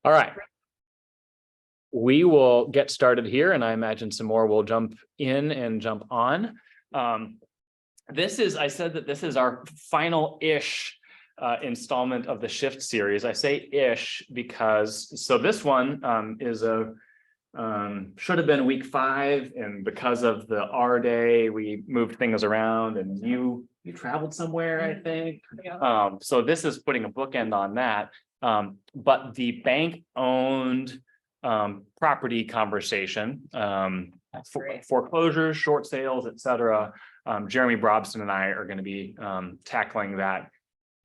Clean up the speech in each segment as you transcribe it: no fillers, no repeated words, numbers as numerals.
All right. We will get started here, and I imagine some more will jump in and jump on. I said that this is our final-ish installment of the Shift series. I say ish because, so this one should have been week 5, and because of the R day, we moved things around, and you traveled somewhere, I think. Yeah. So this is putting a bookend on that. But the bank-owned property conversation, foreclosures, short sales, et cetera. Jeremy Brobson and I are going to be tackling that.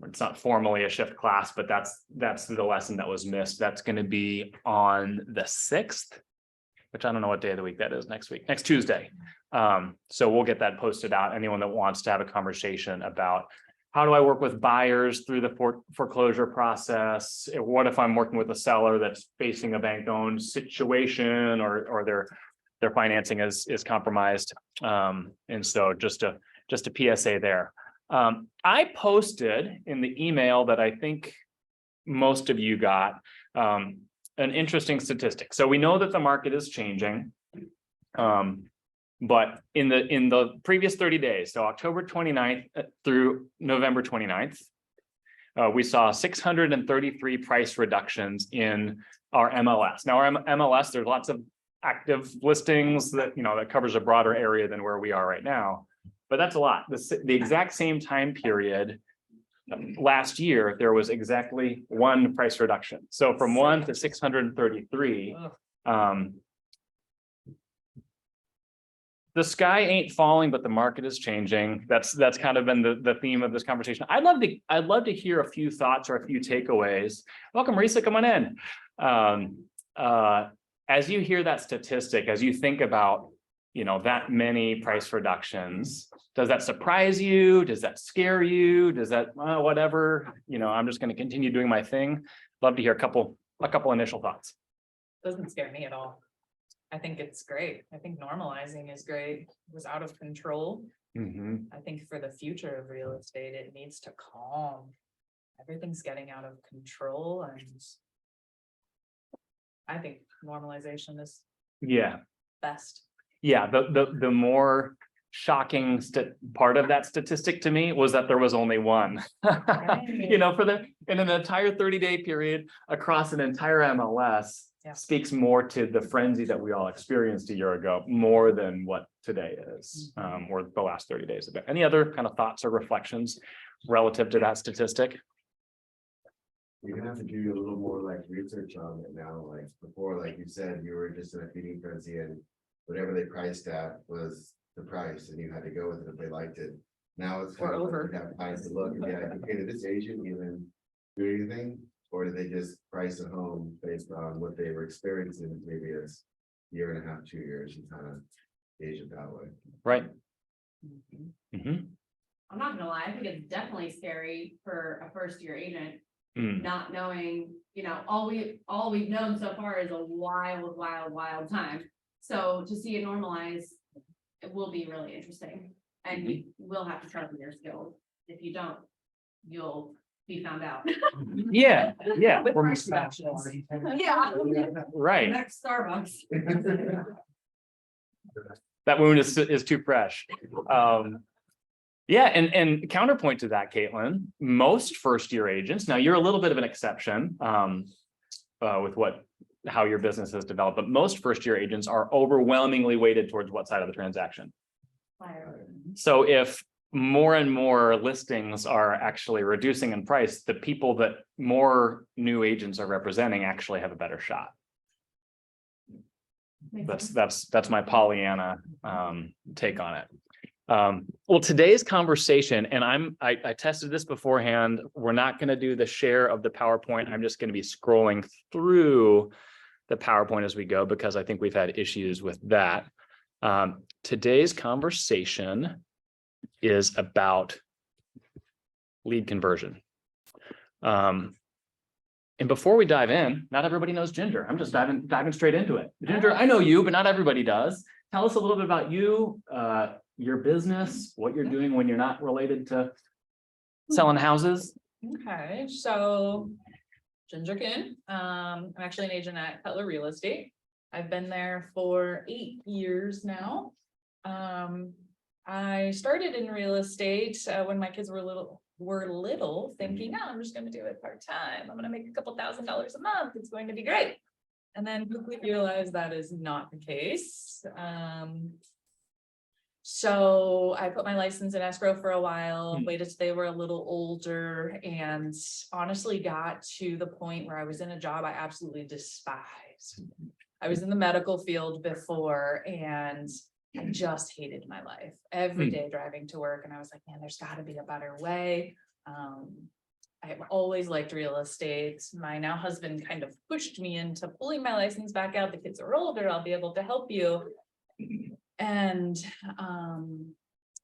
It's not formally a Shift class, but that's the lesson that was missed. That's going to be on the 6th, which I don't know what day of the week that is next Tuesday. So we'll get that posted out. Anyone that wants to have a conversation about how do I work with buyers through the foreclosure process? What if I'm working with a seller that's facing a bank-owned situation, or their financing is compromised? And so just a PSA there. I posted in the email that I think most of you got an interesting statistic. So we know that the market is changing. But in the previous 30 days, so October 29th through November 29th, we saw 633 price reductions in our MLS. Now, our MLS, there's lots of active listings that covers a broader area than where we are right now. But that's a lot. The exact same time period last year, there was exactly 1 price reduction. So from 1 to 633. The sky ain't falling, but the market is changing. That's kind of been the theme of this conversation. I'd love to hear a few thoughts or a few takeaways. Welcome, Marisa, come on in. As you hear that statistic, as you think about that many price reductions, does that surprise you? Does that scare you? Does that whatever? I'm just going to continue doing my thing. Love to hear a couple initial thoughts. Doesn't scare me at all. I think it's great. I think normalizing is great. It was out of control. I think for the future of real estate, it needs to calm. Everything's getting out of control, and I think normalization is best. Yeah, the more shocking part of that statistic to me was that there was only 1. Right. In an entire 30-day period across an entire MLS. Speaks more to the frenzy that we all experienced a year ago, more than what today is, or the last 30 days of it. Any other kind of thoughts or reflections relative to that statistic? You're gonna have to do a little more research on it now. Like before, like you said, you were just in a feeding frenzy, and whatever they priced at was the price, and you had to go with it if they liked it. Now it's kind of over. You have time to look and be like, okay, did this agent even do anything? Or did they just price a home based on what they were experiencing? Maybe it's a year and a half, 2 years, and kind of gauge it that way. Right. I'm not gonna lie, I think it's definitely scary for a first-year agent, not knowing, all we've known so far is a wild time. So to see it normalize, it will be really interesting, and you will have to sharpen your skills. If you don't, you'll be found out. Yeah. With price reductions. Yeah. Right. Next Starbucks. That wound is too fresh. And counterpoint to that, Caitlin, most first-year agents, now you're a little bit of an exception with how your business has developed, but most first-year agents are overwhelmingly weighted towards what side of the transaction. So if more and more listings are actually reducing in price, the people that more new agents are representing actually have a better shot. That's my Pollyanna take on it. Well, today's conversation, and I tested this beforehand. We're not going to do the share of the PowerPoint. I'm just going to be scrolling through the PowerPoint as we go, because I think we've had issues with that. Today's conversation is about lead conversion. And before we dive in, not everybody knows Ginger. I'm just diving straight into it. Ginger, I know you, but not everybody does. Tell us a little bit about you, your business, what you're doing when you're not related to selling houses. Okay, so Ginger Kin. I'm actually an agent at Cutler Real Estate. I've been there for 8 years now. I started in real estate when my kids were little, thinking, no, I'm just gonna do it part-time. I'm gonna make a couple $1,000s a month. It's going to be great. And then quickly realized that is not the case. So I put my license in escrow for a while, waited till they were a little older, and honestly got to the point where I was in a job I absolutely despised. I was in the medical field before, and I just hated my life every day driving to work. And I was like, man, there's got to be a better way. I've always liked real estate. My now husband kind of pushed me into pulling my license back out. The kids are older. I'll be able to help you. And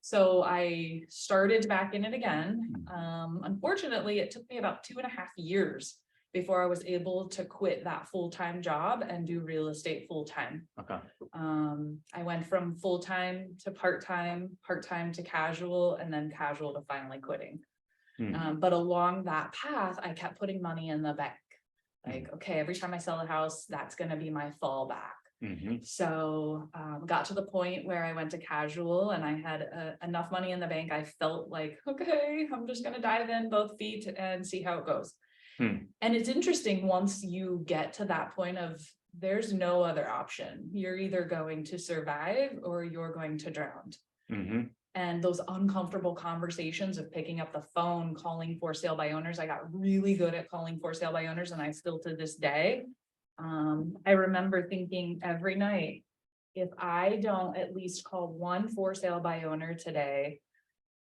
so I started back in it again. Unfortunately, it took me about 2.5 years before I was able to quit that full-time job and do real estate full-time. Okay. I went from full-time to part-time, part-time to casual, and then casual to finally quitting. But along that path, I kept putting money in the bank. Like, okay, every time I sell a house, that's going to be my fallback. So got to the point where I went to casual and I had enough money in the bank. I felt like, okay, I'm just going to dive in both feet and see how it goes. And it's interesting, once you get to that point of there's no other option. You're either going to survive or you're going to drown. And those uncomfortable conversations of picking up the phone, calling for sale by owners. I got really good at calling for sale by owners, and I still to this day. I remember thinking every night, if I don't at least call one for sale by owner today,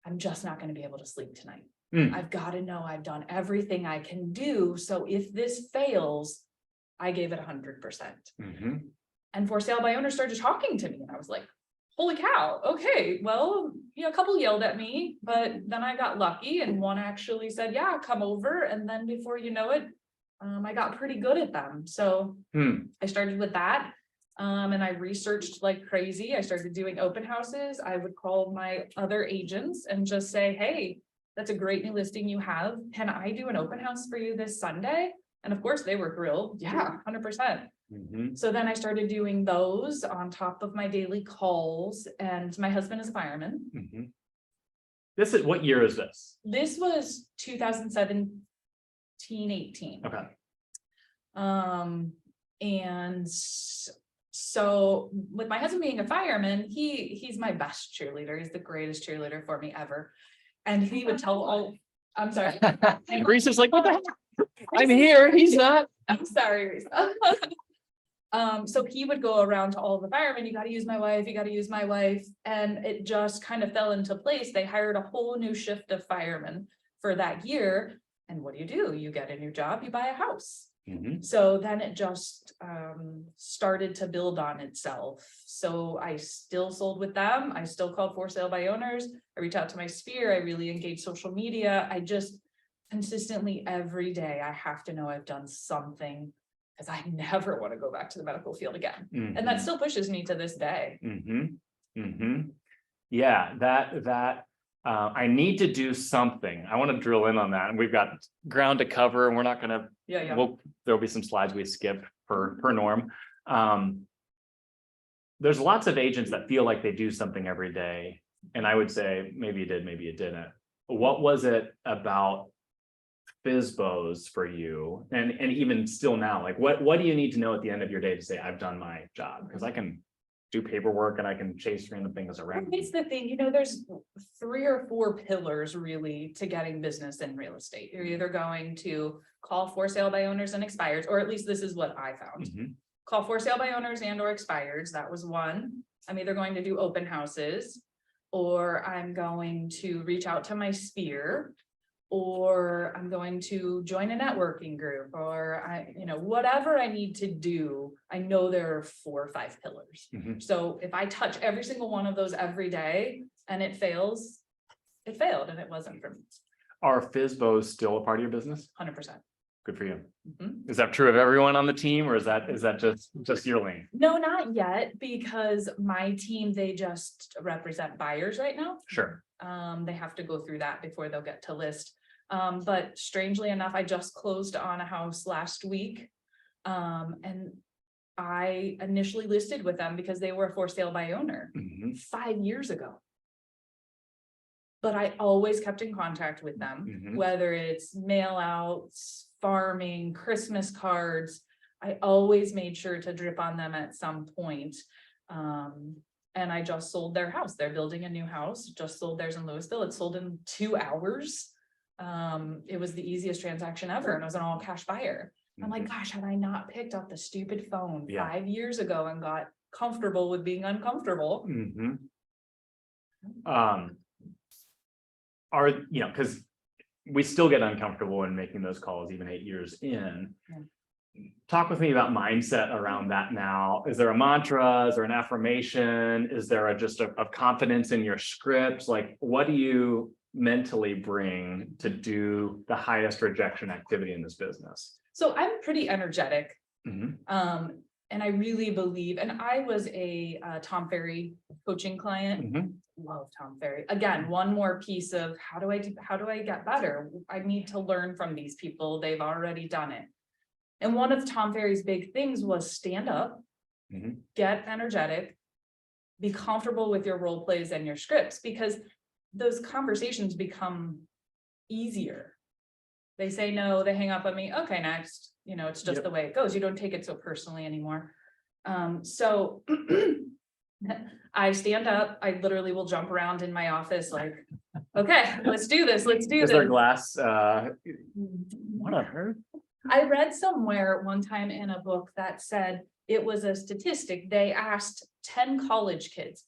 I'm just not going to be able to sleep tonight. I've got to know I've done everything I can do. So if this fails, I gave it 100%. And for sale by owner started talking to me, and I was like, holy cow. Okay, well, a couple yelled at me, but then I got lucky and one actually said, yeah, come over. And then before you know it, I got pretty good at them. So I started with that. And I researched like crazy. I started doing open houses. I would call my other agents and just say, hey, that's a great new listing you have. Can I do an open house for you this Sunday? And of course they were thrilled. Yeah, 100%. So then I started doing those on top of my daily calls, and my husband is a fireman. This is, what year is this? This was 2017, 18. Okay. And so with my husband being a fireman, he's my best cheerleader. He's the greatest cheerleader for me ever. And he would tell all, I'm sorry. Reese is like, what the heck? I'm here. He's not. I'm sorry, Reese. So he would go around to all the firemen, you got to use my wife, you got to use my wife. And it just kind of fell into place. They hired a whole new shift of firemen for that year. And what do? You get a new job, you buy a house. So then it just started to build on itself. So I still sold with them. I still called for sale by owners. I reach out to my sphere. I really engage social media. I just consistently every day, I have to know I've done something, because I never want to go back to the medical field again. And that still pushes me to this day. Yeah, that I need to do something. I want to drill in on that. And we've got ground to cover, and we're not going to, there'll be some slides we skip per norm. There's lots of agents that feel like they do something every day. And I would say, maybe you did, maybe you didn't. What was it about FSBOs for you? And even still now, like what do you need to know at the end of your day to say, I've done my job? Because I can do paperwork and I can chase random things around. It's the thing, there's 3 or 4 pillars really to getting business in real estate. You're either going to call for sale by owners and expireds, or at least this is what I found. Call for sale by owners and or expireds. That was one. I'm either going to do open houses, or I'm going to reach out to my sphere, or I'm going to join a networking group, or whatever I need to do. I know there are 4 or 5 pillars. So if I touch every single one of those every day and it fails, it failed, and it wasn't for me. Are FSBOs still a part of your business? 100%. Good for you. Is that true of everyone on the team, or is that just your lane? No, not yet, because my team, they just represent buyers right now. Sure. They have to go through that before they'll get to list. But strangely enough, I just closed on a house last week. And I initially listed with them because they were for sale by owner Mhm, 5 years ago. But I always kept in contact with them, Mhm. whether it's mail outs, farming, Christmas cards. I always made sure to drip on them at some point. And I just sold their house. They're building a new house, just sold theirs in Louisville. It sold in 2 hours. It was the easiest transaction ever, and it was an all cash buyer. I'm like, gosh, had I not picked up the stupid phone Yeah. 5 years ago and got comfortable with being uncomfortable. Mhm. Are, you know, because we still get uncomfortable in making those calls even 8 years in. Talk with me about mindset around that now. Is there a mantra? Is there an affirmation? Is there just a confidence in your scripts? Like, what do you mentally bring to do the highest rejection activity in this business? So I'm pretty energetic. Mhm, And I really believe, and I was a Tom Ferry coaching client. mhm, Love Tom Ferry. Again, one more piece of how do I get better? I need to learn from these people. They've already done it. And one of Tom Ferry's big things was stand up, mhm. get energetic, be comfortable with your role plays and your scripts, because those conversations become easier. They say no, they hang up on me. Okay, next. You know, it's just Yep. the way it goes. You don't take it so personally anymore. So I stand up, I literally will jump around in my office like, okay, let's do this, let's do Is there this. glass? What on earth? I read somewhere one time in a book that said it was a statistic. They asked 10 college kids,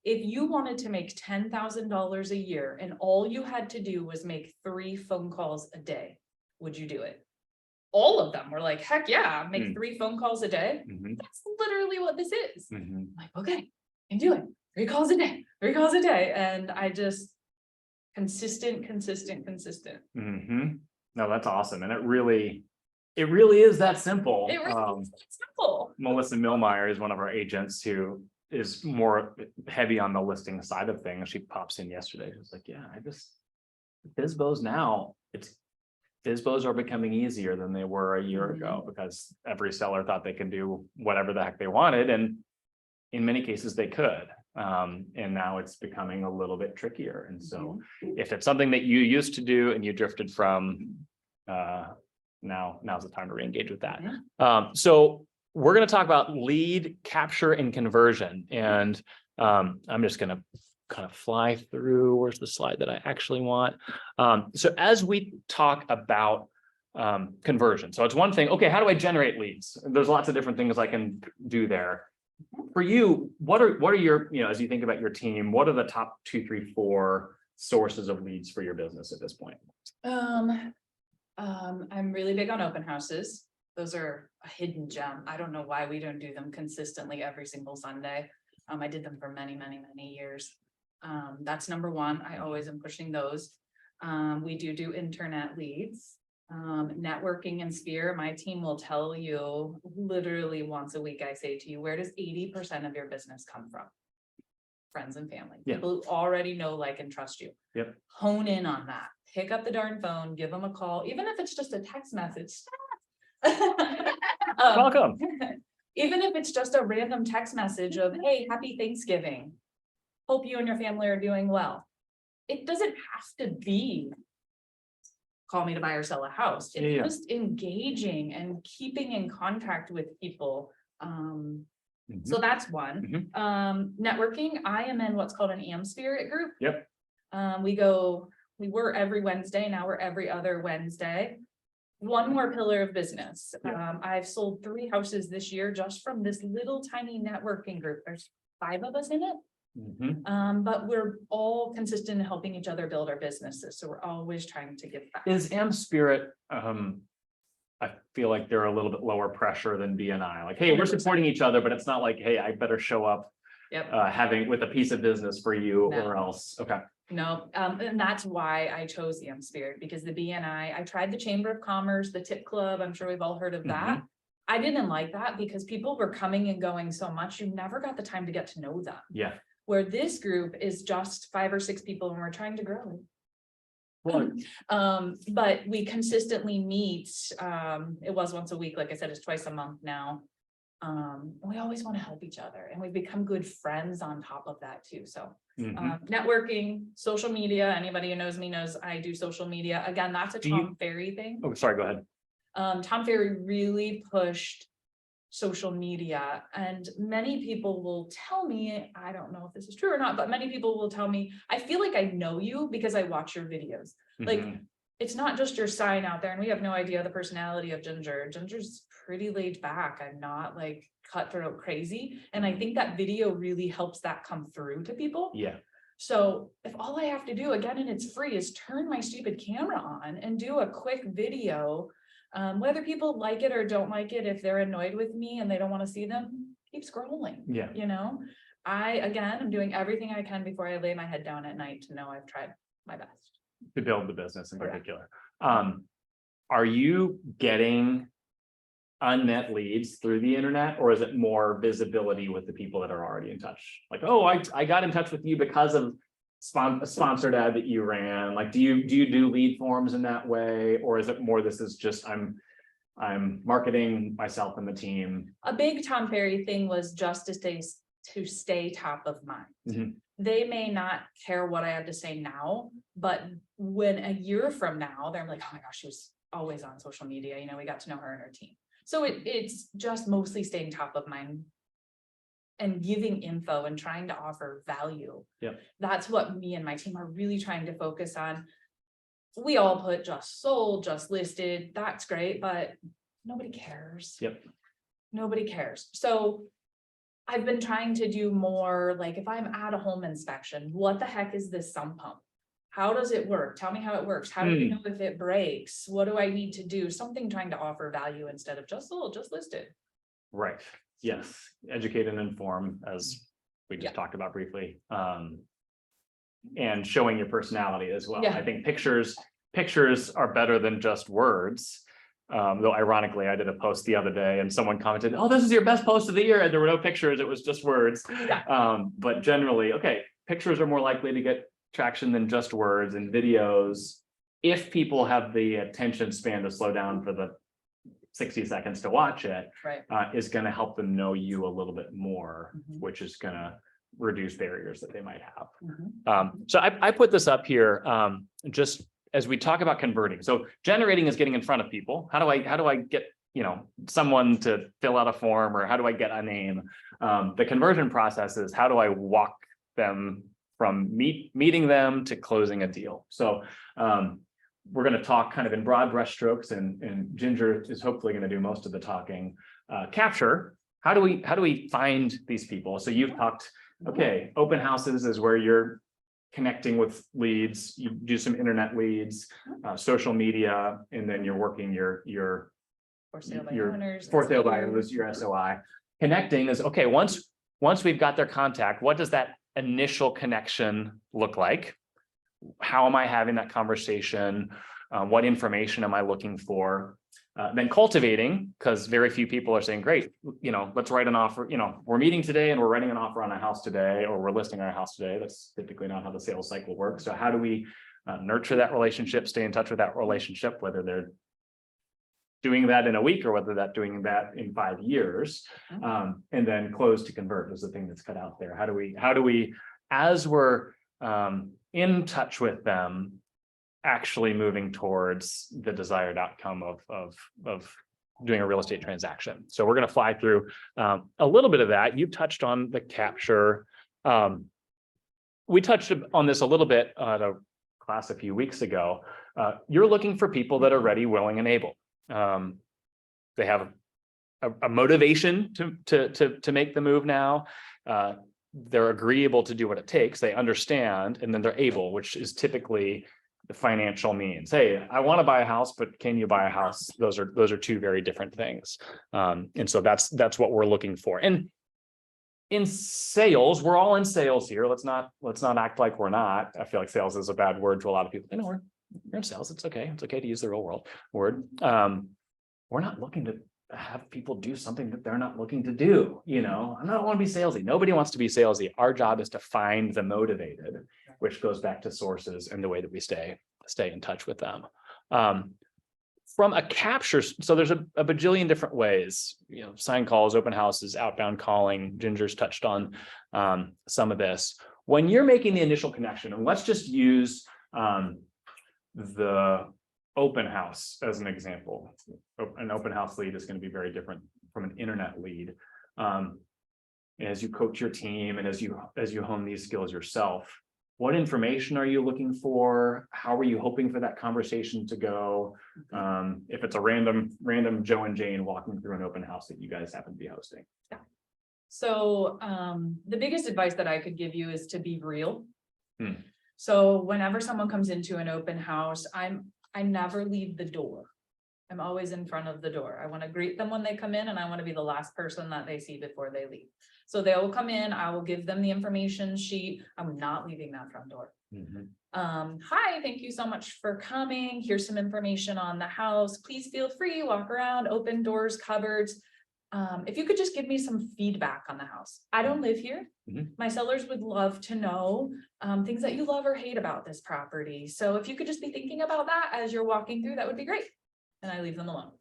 if you wanted to make $10,000 a year and all you had to do was make 3 phone calls a day, would you do it? All of them were like, heck yeah, make 3 phone calls a day. Mhm, That's literally what this is. mhm. I'm like, okay, I can do it. 3 calls a day, 3 calls a day. And I just consistent. Mhm. No, that's awesome. And it really is that simple. It really is simple. Melissa Millmeyer is one of our agents who is more heavy on the listing side of things. She pops in yesterday. She was like, yeah, FISBOs now, FISBOs are becoming easier than they were a year ago because every seller thought they could do whatever the heck they wanted. And in many cases they could. And now it's becoming a little bit trickier. And so if it's something that you used to do and you drifted from, now's the time to re-engage with that. So we're going to talk about lead capture and conversion. And I'm just going to kind of fly through. Where's the slide that I actually want? So as we talk about conversion, so it's one thing, okay, how do I generate leads? There's lots of different things I can do there. For you, what are your, you know, as you think about your team, what are the top 2, 3, 4 sources of leads for your business at this point? I'm really big on open houses. Those are a hidden gem. I don't know why we don't do them consistently every single Sunday. I did them for many years. That's number 1. I always am pushing those. We do internet leads, networking and Sphere. My team will tell you literally once a week. I say to you, where does 80% of your business come from? Friends and family, people who already know, like, and trust you. Yep. Hone in on that. Pick up the darn phone, give them a call, even if it's just a text message. Welcome. Even if it's just a random text message of, hey, happy Thanksgiving. Hope you and your family are doing well. It doesn't have to be call me to buy or sell a house. It's just engaging and keeping in contact with people. So that's one. Networking. I am in what's called an Am Spirit group. Yep. We were every Wednesday. Now we're every other Wednesday. One more pillar of business. I've sold 3 houses this year just from this little tiny networking group. There's 5 of us in it. But we're all consistent in helping each other build our businesses. So we're always trying to give back. Is Am Spirit, I feel like they're a little bit lower pressure than BNI. Like, hey, we're supporting each other, but it's not like, hey, I better show up having with a piece of business for you or else. Okay. No, and that's why I chose Am Spirit, because the BNI, I tried the Chamber of Commerce, the Tip Club. I'm sure we've all heard of that. I didn't like that because people were coming and going so much. You never got the time to get to know them. Yeah. Where this group is just 5 or 6 people and we're trying to grow. But we consistently meet, it was once a week, like I said, it's twice a month now. We always want to help each other, and we've become good friends on top of that too, so. Networking, social media, anybody who knows me knows I do social media, again, that's a Tom Ferry thing. Oh, sorry, go ahead. Tom Ferry really pushed social media, and many people will tell me, I don't know if this is true or not, but many people will tell me, I feel like I know you because I watch your videos. Like, it's not just your sign out there, and we have no idea the personality of Ginger. Ginger's pretty laid back. I'm not like cutthroat crazy. And I think that video really helps that come through to people. Yeah. So if all I have to do, again, and it's free, is turn my stupid camera on and do a quick video, whether people like it or don't like it, if they're annoyed with me and they don't want to see them, keep scrolling. Yeah. You know, again, I'm doing everything I can before I lay my head down at night to know I've tried my best. To build the business in Correct. particular. Are you getting unmet leads through the internet, or is it more visibility with the people that are already in touch? Like, oh, I got in touch with you because of a sponsored ad that you ran. Like, do you do lead forms in that way, or is it more this is just I'm marketing myself and the team? A big Tom Ferry thing was just to stay top of mind. They may not care what I have to say now, but when a year from now, they're like, oh my gosh, she was always on social media. You know, we got to know her and her team. So it's just mostly staying top of mind and giving info and trying to offer value. Yep. That's what me and my team are really trying to focus on. We all put just sold, just listed. That's great, but nobody cares. Yep. Nobody cares. So I've been trying to do more, like if I'm at a home inspection, what the heck is this sump pump? How does it work? Tell me how it works. How do you know if it breaks? What do I need to do? Something trying to offer value instead of just sold, just listed. Right. Yes. Educate and inform, as we just talked about briefly. And showing your personality as well. Yeah. I think pictures are better than just words. Though ironically, I did a post the other day and someone commented, oh, this is your best post of the year. And there were no pictures. It was just words. Yeah. But generally, okay, pictures are more likely to get traction than just words, and videos, if people have the attention span to slow down for the 60 seconds to watch it, Right. Is going to help them know you a little bit more, which is going to reduce barriers that they might have. So I put this up here just as we talk about converting. So generating is getting in front of people. How do I get, someone to fill out a form, or how do I get a name? The conversion process is how do I walk them from meeting them to closing a deal. So we're going to talk kind of in broad brushstrokes, and Ginger is hopefully going to do most of the talking. Capture, how do we find these people? So you've talked, okay, open houses is where you're connecting with leads. You do some internet leads, social media, and then you're working your For sale by owners. for sale by owners, your SOI. Connecting is, okay, once we've got their contact, what does that initial connection look like? How am I having that conversation? What information am I looking for? Then cultivating, because very few people are saying, great, let's write an offer. We're meeting today and we're writing an offer on a house today, or we're listing our house today. That's typically not how the sales cycle works. So how do we nurture that relationship, stay in touch with that relationship, whether they're doing that in a week or whether that doing that in 5 years, and then close to convert is the thing that's cut out there. How do we, as we're in touch with them, actually moving towards the desired outcome of doing a real estate transaction? So we're going to fly through a little bit of that. You touched on the capture. We touched on this a little bit at a class a few weeks ago. You're looking for people that are ready, willing, and able. They have a motivation to make the move now. They're agreeable to do what it takes. They understand, and then they're able, which is typically the financial means. Hey, I want to buy a house, but can you buy a house? Those are two very different things. And so that's what we're looking for. And in sales, we're all in sales here. Let's not act like we're not. I feel like sales is a bad word to a lot of people. We're in sales. It's okay. It's okay to use the real world word. We're not looking to have people do something that they're not looking to do. I don't want to be salesy. Nobody wants to be salesy. Our job is to find the motivated, which goes back to sources and the way that we stay stay in touch with them. From a capture, so there's a bajillion different ways, sign calls, open houses, outbound calling. Ginger's touched on some of this. When you're making the initial connection, and let's just use the open house as an example. An open house lead is going to be very different from an internet lead. As you coach your team and as you hone these skills yourself, what information are you looking for? How are you hoping for that conversation to go? If it's a random Joe and Jane walking through an open house that you guys happen to be hosting. So the biggest advice that I could give you is to be real. Hmm. So whenever someone comes into an open house, I never leave the door. I'm always in front of the door. I want to greet them when they come in, and I want to be the last person that they see before they leave. So they will come in, I will give them the information sheet. I'm not leaving that front door. Mm-hmm. Hi, thank you so much for coming. Here's some information on the house. Please feel free, walk around, open doors, cupboards. If you could just give me some feedback on the house. I don't live here. Mm-hmm. My sellers would love to know things that you love or hate about this property. So if you could just be thinking about that as you're walking through, that would be great. And I leave them alone.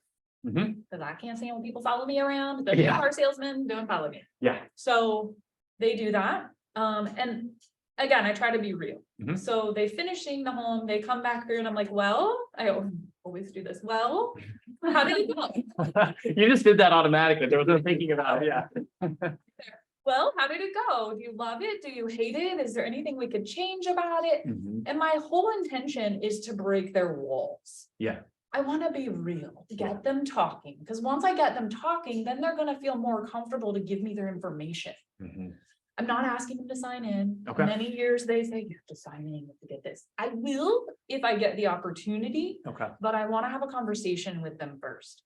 Mm-hmm. Because I can't stand when people follow me around. The Yeah. car salesman don't follow me. Yeah. So they do that. And again, I try to be real. Mhm. So they finish seeing the home, they come back through and I'm like, well, I always do this. Well, how did it go? You just did that automatically. There was no thinking about it. Yeah. Well, how did it go? Do you love it? Do you hate it? Is there anything we could change about it? Mhm. And my whole intention is to break their walls. Yeah. I want to be real, get them talking, because once I get them talking, then they're going to feel more comfortable to give me their information. Mhm. I'm not asking them to sign in. Okay. Many years they say you have to sign in to get this. I will if I get the opportunity, Okay. but I want to have a conversation with them first.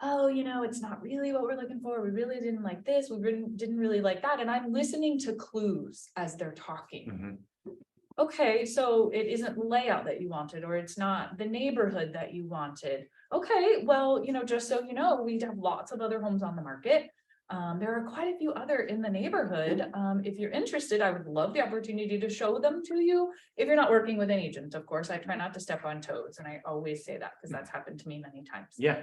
Oh, it's not really what we're looking for. We really didn't like this. We didn't really like that. And I'm listening to clues as they're talking. Mhm. Okay, so it isn't the layout that you wanted, or it's not the neighborhood that you wanted. Okay, well, just so you know, we have lots of other homes on the market. There are quite a few other in the neighborhood. If you're interested, I would love the opportunity to show them to you. If you're not working with an agent, of course, I try not to step on toes. And I always say that because that's happened to me many times. Yeah.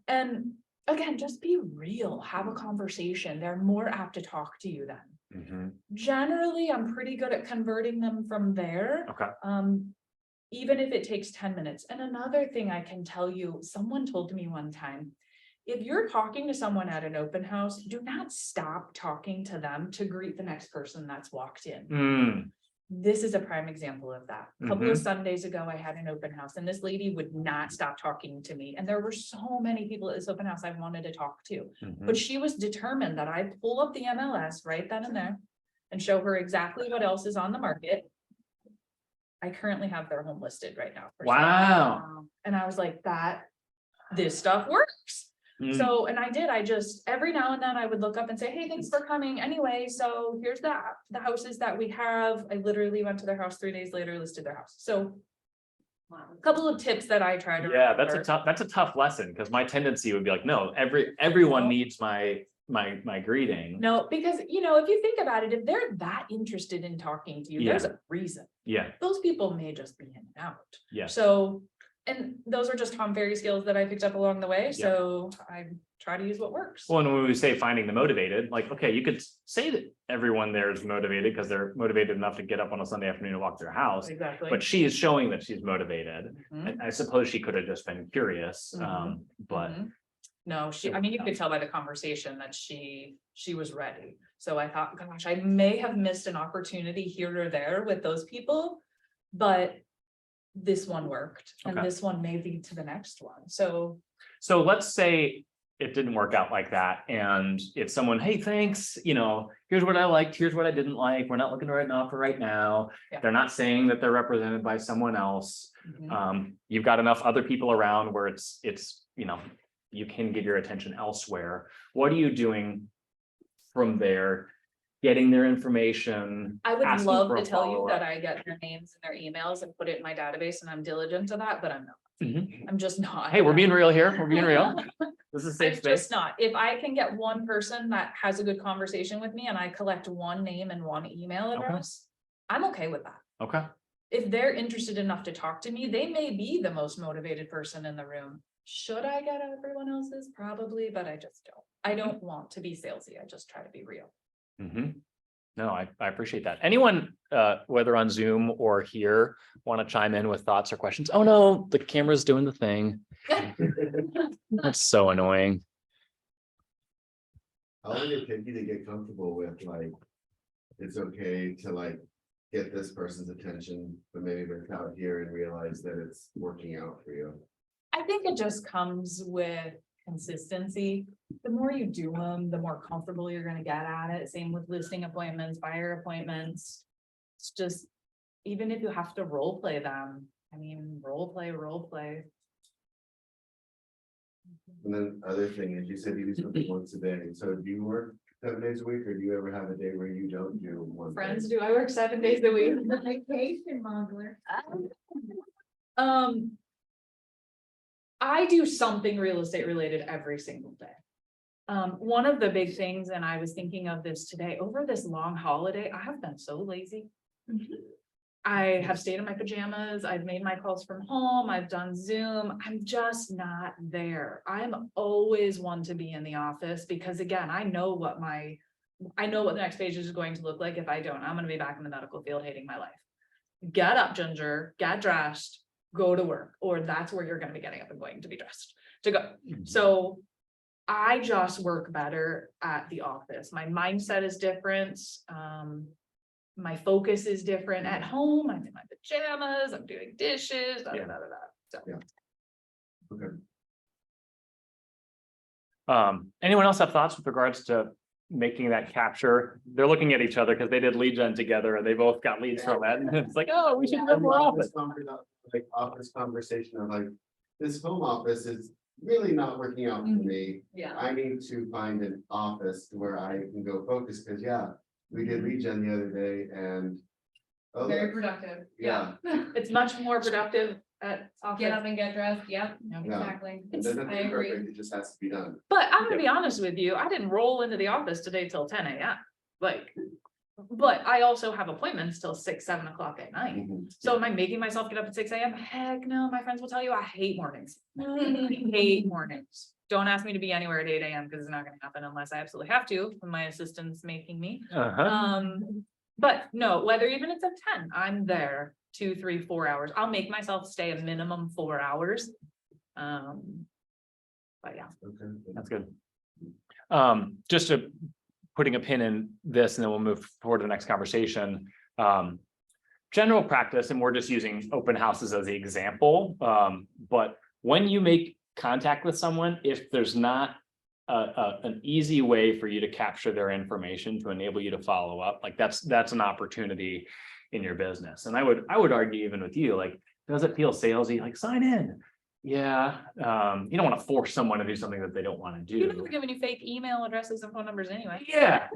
And again, just be real, have a conversation. They're more apt to talk to you then. Mhm. Generally, I'm pretty good at converting them from there. Okay. Even if it takes 10 minutes. And another thing I can tell you, someone told me one time, if you're talking to someone at an open house, do not stop talking to them to greet the next person that's walked in. Mm. This is a prime example of that. A couple of Sundays ago, I had an open house and this lady would not stop talking to me. And there were so many people at this open house I wanted to talk to, Mhm. but she was determined that I pull up the MLS right then and there and show her exactly what else is on the market. I currently have their home listed right now. for sale. Wow. And I was like, this stuff works. Mm. So, and I just, every now and then I would look up and say, hey, thanks for coming anyway. So here's the houses that we have. I literally went to their house 3 days later, listed their house. So a couple of tips that I try to. Yeah, remember. that's a tough lesson because my tendency would be like, no, everyone No. needs my greeting. No, because if you think about it, if they're that interested in talking to you, there's a reason. Yeah. Those people may just be in and out. Yeah. So, and those are just Tom Ferry skills that I picked up along the way. Yeah. So I try to use what works. Well, and when we say finding the motivated, like, okay, you could say that everyone there is motivated because they're motivated enough to get up on a Sunday afternoon and walk their house, Exactly. but she is showing that she's motivated. Mhm. I suppose she could have just been curious, but Mhm. No, you could tell by the conversation that she was ready. So I thought, gosh, I may have missed an opportunity here or there with those people, but this one worked and Okay. this one may lead to the next one. So let's say it didn't work out like that. And it's someone, hey, thanks, here's what I liked, here's what I didn't like. We're not looking to write an offer right now. Yeah. They're not saying that they're represented by someone else. mhm. You've got enough other people around where it's, you can give your attention elsewhere. What are you doing from there? Getting their information. I would asking love for to a tell you that follow-up. I get their names and their emails and put it in my database and I'm diligent to that, but I'm not. Mhm. I'm just not. Hey, we're being real here. We're being real. This is a safe I'm space. just not. If I can get one person that has a good conversation with me and I collect one name and one email Okay. address, I'm okay with that. Okay. if they're interested enough to talk to me, they may be the most motivated person in the room. Should I get everyone else's? Probably, but I just don't. I don't want to be salesy. I just try to be real. No, I appreciate that. Anyone, whether on Zoom or here, want to chime in with thoughts or questions? Oh no, the camera's doing the thing. That's so annoying. How long did it take you to get comfortable with like, it's okay to like get this person's attention, but maybe it's out here and realize that it's working out for you? I think it just comes with consistency. The more you do them, the more comfortable you're gonna get at it. Same with listing appointments, buyer appointments. It's just, even if you have to role play them, I mean, role play. And then other thing is, you said you do something once a day, so do you work 7 days a week, or do you ever have a day where you don't do one? day? Friends, do I work 7 days a week? Vacation modeler. I do something real estate related every single day. One of the big things, and I was thinking of this today, over this long holiday, I have been so lazy. I have stayed in my pajamas, I've made my calls from home, I've done Zoom, I'm just not there. I'm always one to be in the office because again, I know what the next page is going to look like if I don't. I'm gonna be back in the medical field hating my life. Get up, Ginger, get dressed, go to work, or that's where you're gonna be getting up and going to be dressed to go. So I just work better at the office. My mindset is different. My focus is different at home. I'm in my pajamas, I'm doing dishes, da, da, da, da, da. So. Yeah. Okay. Anyone else have thoughts with regards to making that capture? They're looking at each other because they did lead gen together and they both got leads from it. And it's like, oh, we should have more office. Like office conversation of like, this home office is really not working out for me. Yeah. I need to find an office where I can go focus, because we did lead gen the other day and. oh, Very look, productive. Yeah. It's much more productive at office. Get up and get dressed. Yep, Yeah. exactly. It doesn't have to I be agree. perfect, it just has to be done. But I'm gonna be honest with you, I didn't roll into the office today till 10 a.m. Like, but I also have appointments till 6, 7 o'clock at night. Mhm. So am I making myself get up at 6 a.m.? Heck no, my friends will tell you I hate mornings. I hate mornings. Don't ask me to be anywhere at 8 a.m. because it's not gonna happen unless I absolutely have to, when my assistant's making me. But no, whether even it's at 10, I'm there 2, 3, 4 hours. I'll make myself stay a minimum 4 hours. But yeah. Okay. That's good. Just to putting a pin in this, and then we'll move forward to the next conversation. General practice, and we're just using open houses as the example. But when you make contact with someone, if there's not an easy way for you to capture their information to enable you to follow up, like that's an opportunity in your business. And I would argue even with you, like, does it feel salesy? Like, sign in. Yeah. You don't want to force someone to do something that they don't want to do. People are giving you fake email addresses and phone numbers anyway. Yeah.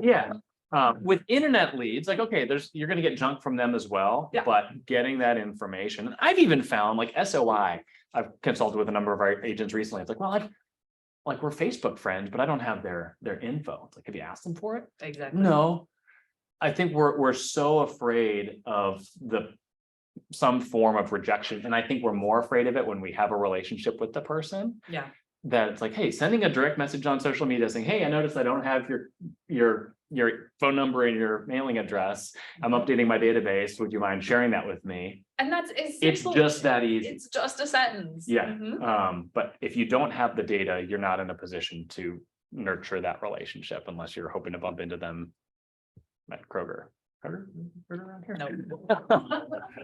With internet leads, like, okay, you're going to get junk from them as well, Yeah. but getting that information, I've even found like SOI, I've consulted with a number of our agents recently. It's like, well, like we're Facebook friends, but I don't have their info. It's like, have you asked them for it? Exactly. No. I think we're so afraid of some form of rejection. And I think we're more afraid of it when we have a relationship with the person. Yeah. That it's like, hey, sending a direct message on social media saying, hey, I noticed I don't have your phone number and your mailing address. I'm updating my database. Would you mind sharing that with me? And that's It's just that easy. It's just a sentence. Yeah. Mhm. But if you don't have the data, you're not in a position to nurture that relationship unless you're hoping to bump into them at Kroger. Kroger around here? No.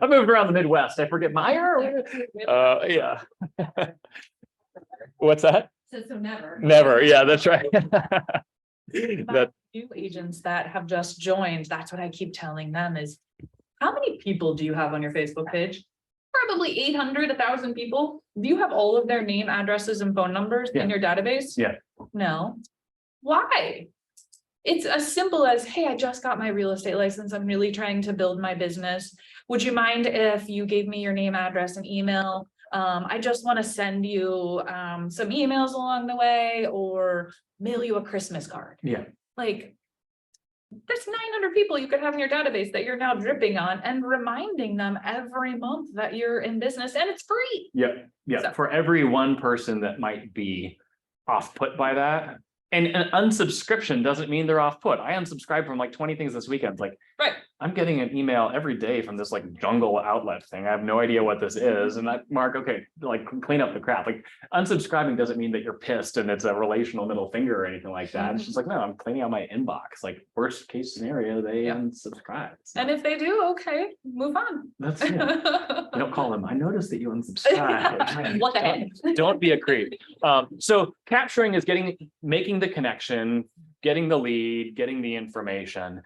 I moved around the Midwest. I forget Meyer. Yeah. What's that? So never. Never. Yeah, that's right. That New agents that have just joined, that's what I keep telling them is, how many people do you have on your Facebook page? Probably 800, 1,000 people. Do you have all of their name, addresses, and phone numbers Yeah. in your database? Yeah. No. Why? It's as simple as, hey, I just got my real estate license. I'm really trying to build my business. Would you mind if you gave me your name, address, and email? I just want to send you some emails along the way or mail you a Christmas card. Yeah. Like, There's 900 people you could have in your database that you're now dripping on and reminding them every month that you're in business and it's free. Yep, yeah, So- for every one person that might be off put by that. And an unsubscription doesn't mean they're off put. I unsubscribed from like 20 things this weekend. Like, Right. I'm getting an email every day from this like jungle outlet thing. I have no idea what this is. And that, Mark, okay, like clean up the crap. Like unsubscribing doesn't mean that you're pissed and it's a relational middle finger or anything like that. It's just like, no, I'm cleaning out my inbox. Like worst case scenario, they unsubscribe. It's And not- if they do, okay, move on. That's, yeah. You don't call them. I noticed that you unsubscribed. What the heck? Don't be a creep. So capturing is making the connection, getting the lead, getting the information.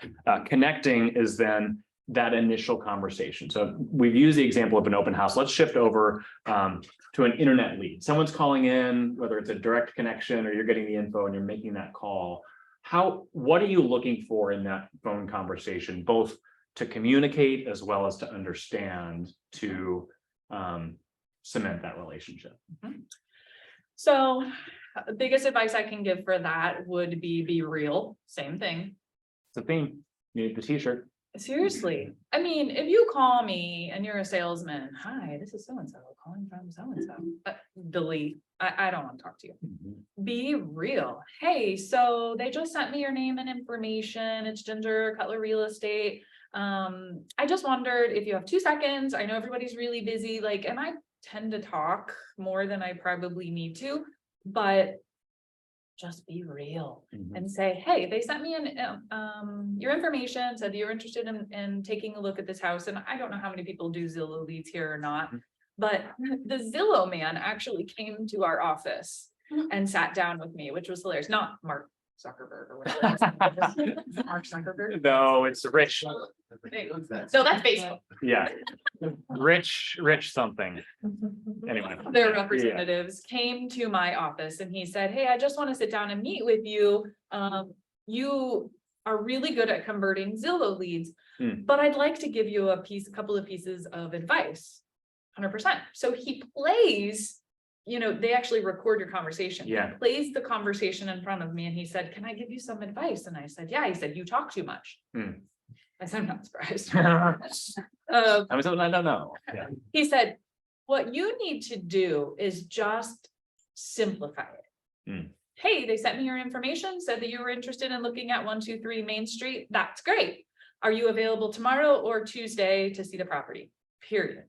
Connecting is then that initial conversation. So we've used the example of an open house. Let's shift over to an internet lead. Someone's calling in, whether it's a direct connection or you're getting the info and you're making that call. What are you looking for in that phone conversation, both to communicate as well as to understand, to cement that relationship? So biggest advice I can give for that would be real, same thing. It's a theme. You need the t-shirt. Seriously, I mean, if you call me and you're a salesman, hi, this is so-and-so calling from so-and-so, delete, I don't want to talk to you. Be real. Hey, so they just sent me your name and information. It's Ginger Cutler Real Estate. I just wondered if you have 2 seconds. I know everybody's really busy, like, and I tend to talk more than I probably need to, but just be real and say, hey, they sent me your information, said that you're interested in taking a look at this house. And I don't know how many people do Zillow leads here or not, but the Zillow man actually came to our office and sat down with me, which was hilarious. Not Mark Zuckerberg or whatever. Mark Zuckerberg. No, it's Rich. So that's Facebook. Yeah. Rich something. Anyway. Their representatives came to my office and he said, hey, I just want to sit down and meet with you. You are really good at converting Zillow leads, but I'd like to give you a couple of pieces of advice. 100%. So he plays, they actually record your conversation. Yeah. He plays the conversation in front of me and he said, can I give you some advice? And I said, yeah. He said, you talk too much. I said, I'm not surprised. I don't know. Yeah. He said, what you need to do is just simplify it. Hey, they sent me your information, said that you were interested in looking at 123 Main Street. That's great. Are you available tomorrow or Tuesday to see the property? Period.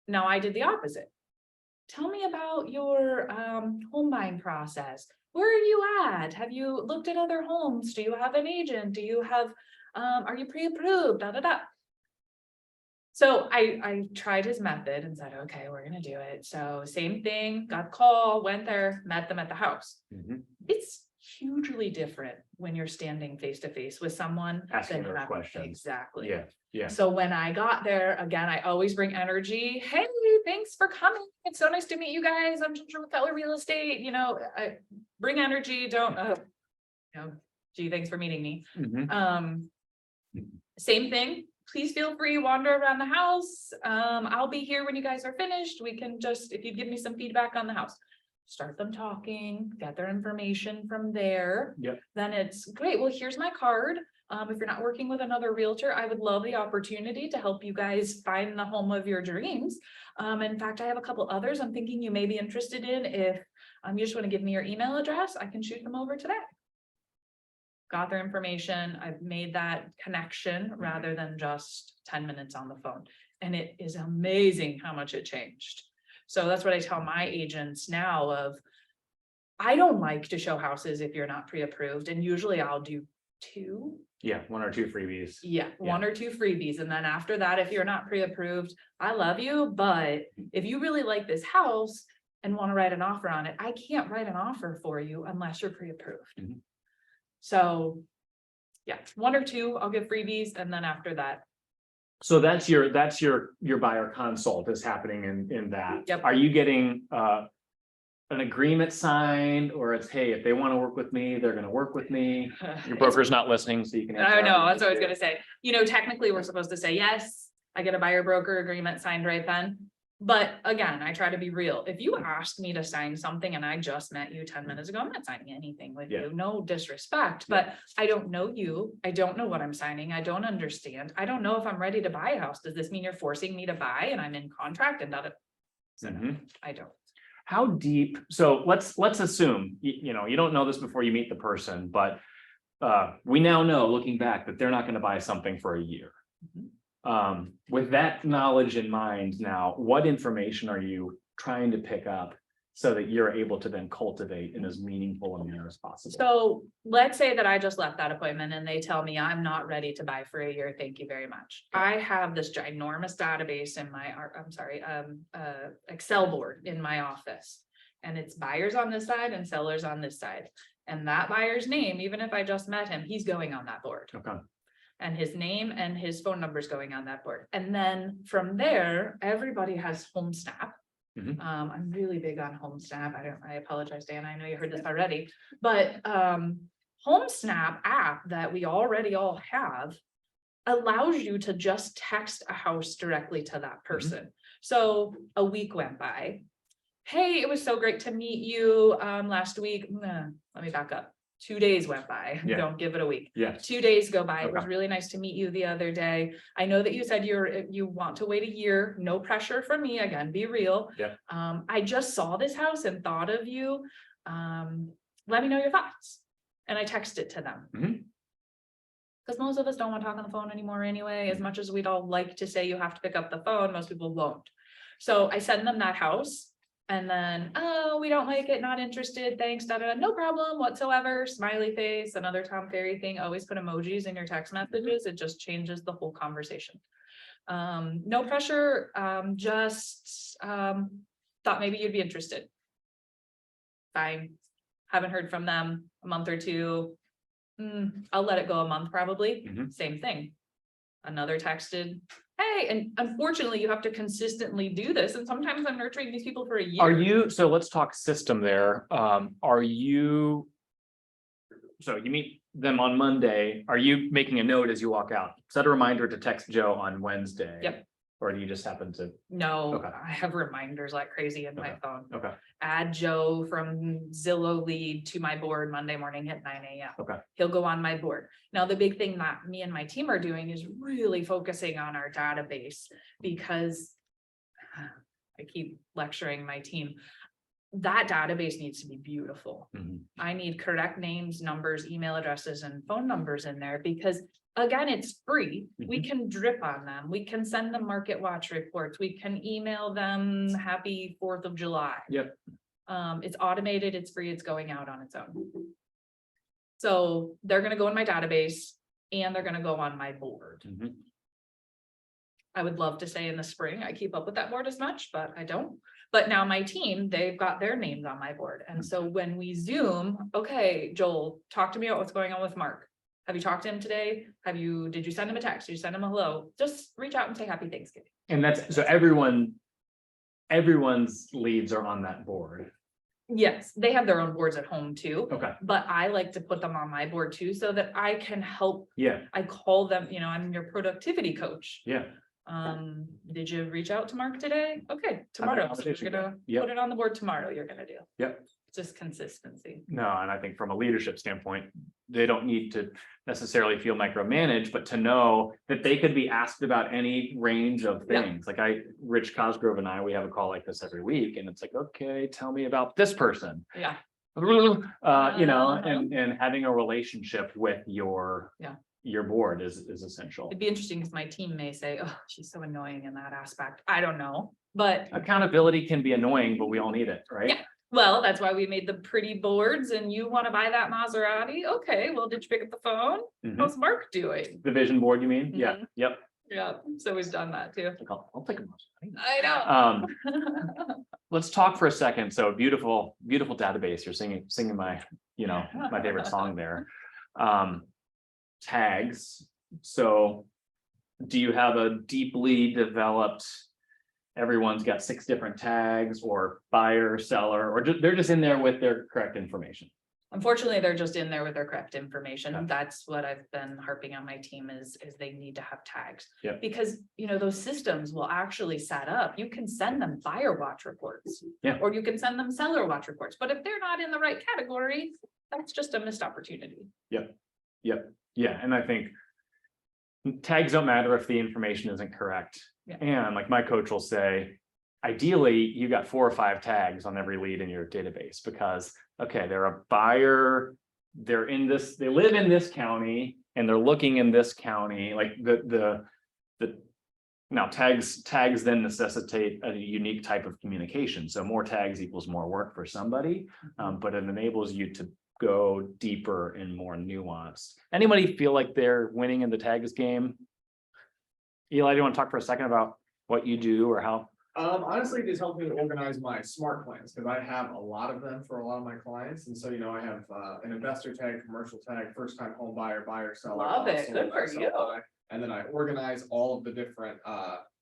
Now I did the opposite. Tell me about your home buying process. Where are you at? Have you looked at other homes? Do you have an agent? Do you have, are you pre-approved? Da, da, da. So I tried his method and said, okay, we're going to do it. So same thing, got a call, went there, met them at the house. It's hugely different when you're standing face to face with someone. Asking than those having- questions. Exactly. Yeah. So when I got there, again, I always bring energy. Hey, thanks for coming. It's so nice to meet you guys. I'm Ginger with Cutler Real Estate. I bring energy. Don't, gee, thanks for meeting me. Same thing. Please feel free, wander around the house. I'll be here when you guys are finished. We can just, if you give me some feedback on the house, start them talking, get their information from there. Yep. Then it's great. Well, here's my card. If you're not working with another realtor, I would love the opportunity to help you guys find the home of your dreams. In fact, I have a couple others I'm thinking you may be interested in. If you just want to give me your email address, I can shoot them over today. Got their information. I've made that connection rather than just 10 minutes on the phone. And it is amazing how much it changed. So that's what I tell my agents now of, I don't like to show houses if you're not pre-approved. And usually I'll do 2. Yeah, 1 or 2 freebies. Yeah, 1 or 2 freebies. And then after that, if you're not pre-approved, I love you. But if you really like this house and want to write an offer on it, I can't write an offer for you unless you're pre-approved. So yeah, 1 or 2, I'll give freebies. And then after that. So that's your buyer consult is happening in that. Yep. Are you getting an agreement signed, or it's, hey, if they want to work with me, they're going to work with me? Your broker's not listening, so you can. I know, that's what I was gonna say. Technically, we're supposed to say, yes, I get a buyer broker agreement signed right then. But again, I try to be real. If you asked me to sign something and I just met you 10 minutes ago, I'm not signing anything with Yeah. you. No disrespect, but I don't know you. I don't know what I'm signing. I don't understand. I don't know if I'm ready to buy a house. Does this mean you're forcing me to buy and I'm in contract and not? So no, Mhm. I don't. How deep, so let's assume, you know, you don't know this before you meet the person, but we now know, looking back, that they're not gonna buy something for a year. With that knowledge in mind now, what information are you trying to pick up so that you're able to then cultivate in as meaningful a manner as possible? So let's say that I just left that appointment and they tell me I'm not ready to buy for a year. Thank you very much. I have this ginormous database in my, Excel board in my office. And it's buyers on this side and sellers on this side. And that buyer's name, even if I just met him, he's going on that board. Okay. And his name and his phone number is going on that board. And then from there, everybody has HomeSnap. Mhm. I'm really big on HomeSnap. I apologize, Dan. I know you heard this already, but HomeSnap app that we already all have allows you to just text a house directly to that person. So a week went by. Hey, it was so great to meet you last week. Let me back up. 2 days went by. Yeah. Don't give it a week. Yeah. 2 days go by. It was Okay. really nice to meet you the other day. I know that you said you want to wait a year. No pressure from me. Again, be real. Yeah. I just saw this house and thought of you. Let me know your thoughts. And I texted to them. Mhm. Because most of us don't want to talk on the phone anymore anyway. As much as we'd all like to say you have to pick up the phone, most people won't. So I send them that house. And then, oh, we don't like it, not interested, thanks, no problem whatsoever, smiley face, another Tom Ferry thing, always put emojis in your text messages, it just changes the whole conversation. No pressure, just thought maybe you'd be interested. Fine, haven't heard from them a month or two. I'll let it go a month probably, Mhm. same thing. Another texted, hey, and unfortunately you have to consistently do this. And sometimes I'm nurturing these people for a year. Are you, so let's talk system there. Are you, so you meet them on Monday, are you making a note as you walk out? Set a reminder to text Joe on Wednesday. Yep. Or do you just happen to, No, Okay. I have reminders like crazy in my Okay. phone. okay, Add Joe from Zillow lead to my board Monday morning at 9 a.m. okay, He'll go on my board. Now, the big thing that me and my team are doing is really focusing on our database because I keep lecturing my team. That database needs to be beautiful. Mhm. I need correct names, numbers, email addresses, and phone numbers in there because again, it's free. We can drip on them. We can send them market watch reports. We can email them happy 4th of July. Yep. It's automated, it's free, it's going out on its own. So they're gonna go in my database and they're gonna go on my board. Mhm. I would love to say in the spring, I keep up with that board as much, but I don't. But now my team, they've got their names on my board. And so when we Zoom, okay, Joel, talk to me about what's going on with Mark. Have you talked to him today? Did you send him a text? Did you send him a hello? Just reach out and say happy Thanksgiving. And that's, so everyone's leads are on that board. Yes, they have their own boards at home too, Okay, but I like to put them on my board too, so that I can help. yeah, I call them, I'm your productivity coach. yeah, Did you reach out to Mark today? Okay, tomorrow, so conversation. you're gonna Yep. put it on the board tomorrow, you're gonna do. Yep. Just consistency. no, and I think from a leadership standpoint, they don't need to necessarily feel micromanaged, but to know that they could be asked about any range of Yeah. things. Like Rich Cosgrove and I, we have a call like this every week, and it's like, okay, tell me about this person. Yeah, And having a relationship with your Yeah. your board is essential. it'd be interesting because my team may say, oh, she's so annoying in that aspect. I don't know, but Accountability can be annoying, but we all need it, right? Yeah. well, that's why we made the pretty boards and you want to buy that Maserati? Okay, well, did you pick up the phone? Mhm. How's Mark doing? The vision board, you mean? Yeah, Mhm. yep. Yeah, so we've done that too. I'll take a moment. I know. Let's talk for a second. So beautiful, beautiful database. You're singing my, my favorite song there. Tags. So do you have a deeply developed, everyone's got 6 different tags, or buyer, seller, or they're just in there with their correct information? Unfortunately, they're just in there with their correct information. Yeah. That's what I've been harping on my team is they need to have tags. Yep. Because, those systems will actually set up, you can send them buyer watch reports. Yeah. Or you can send them seller watch reports, but if they're not in the right category, that's just a missed opportunity. Yeah, and I think tags don't matter if the information isn't correct. Yeah. And like my coach will say, ideally, you got 4 or 5 tags on every lead in your database because, okay, they're a buyer, they live in this county and they're looking in this county, like now tags then necessitate a unique type of communication. So more tags equals more work for somebody, but it enables you to go deeper and more nuanced. Anybody feel like they're winning in the tags game? Eli, do you want to talk for a second about what you do or how? Honestly, it just helped me to organize my smart plans because I have a lot of them for a lot of my clients. And so, I have an investor tag, commercial tag, first time home buyer, buyer, seller. Love it. sold, Good for sell you. by. And then I organize all of the different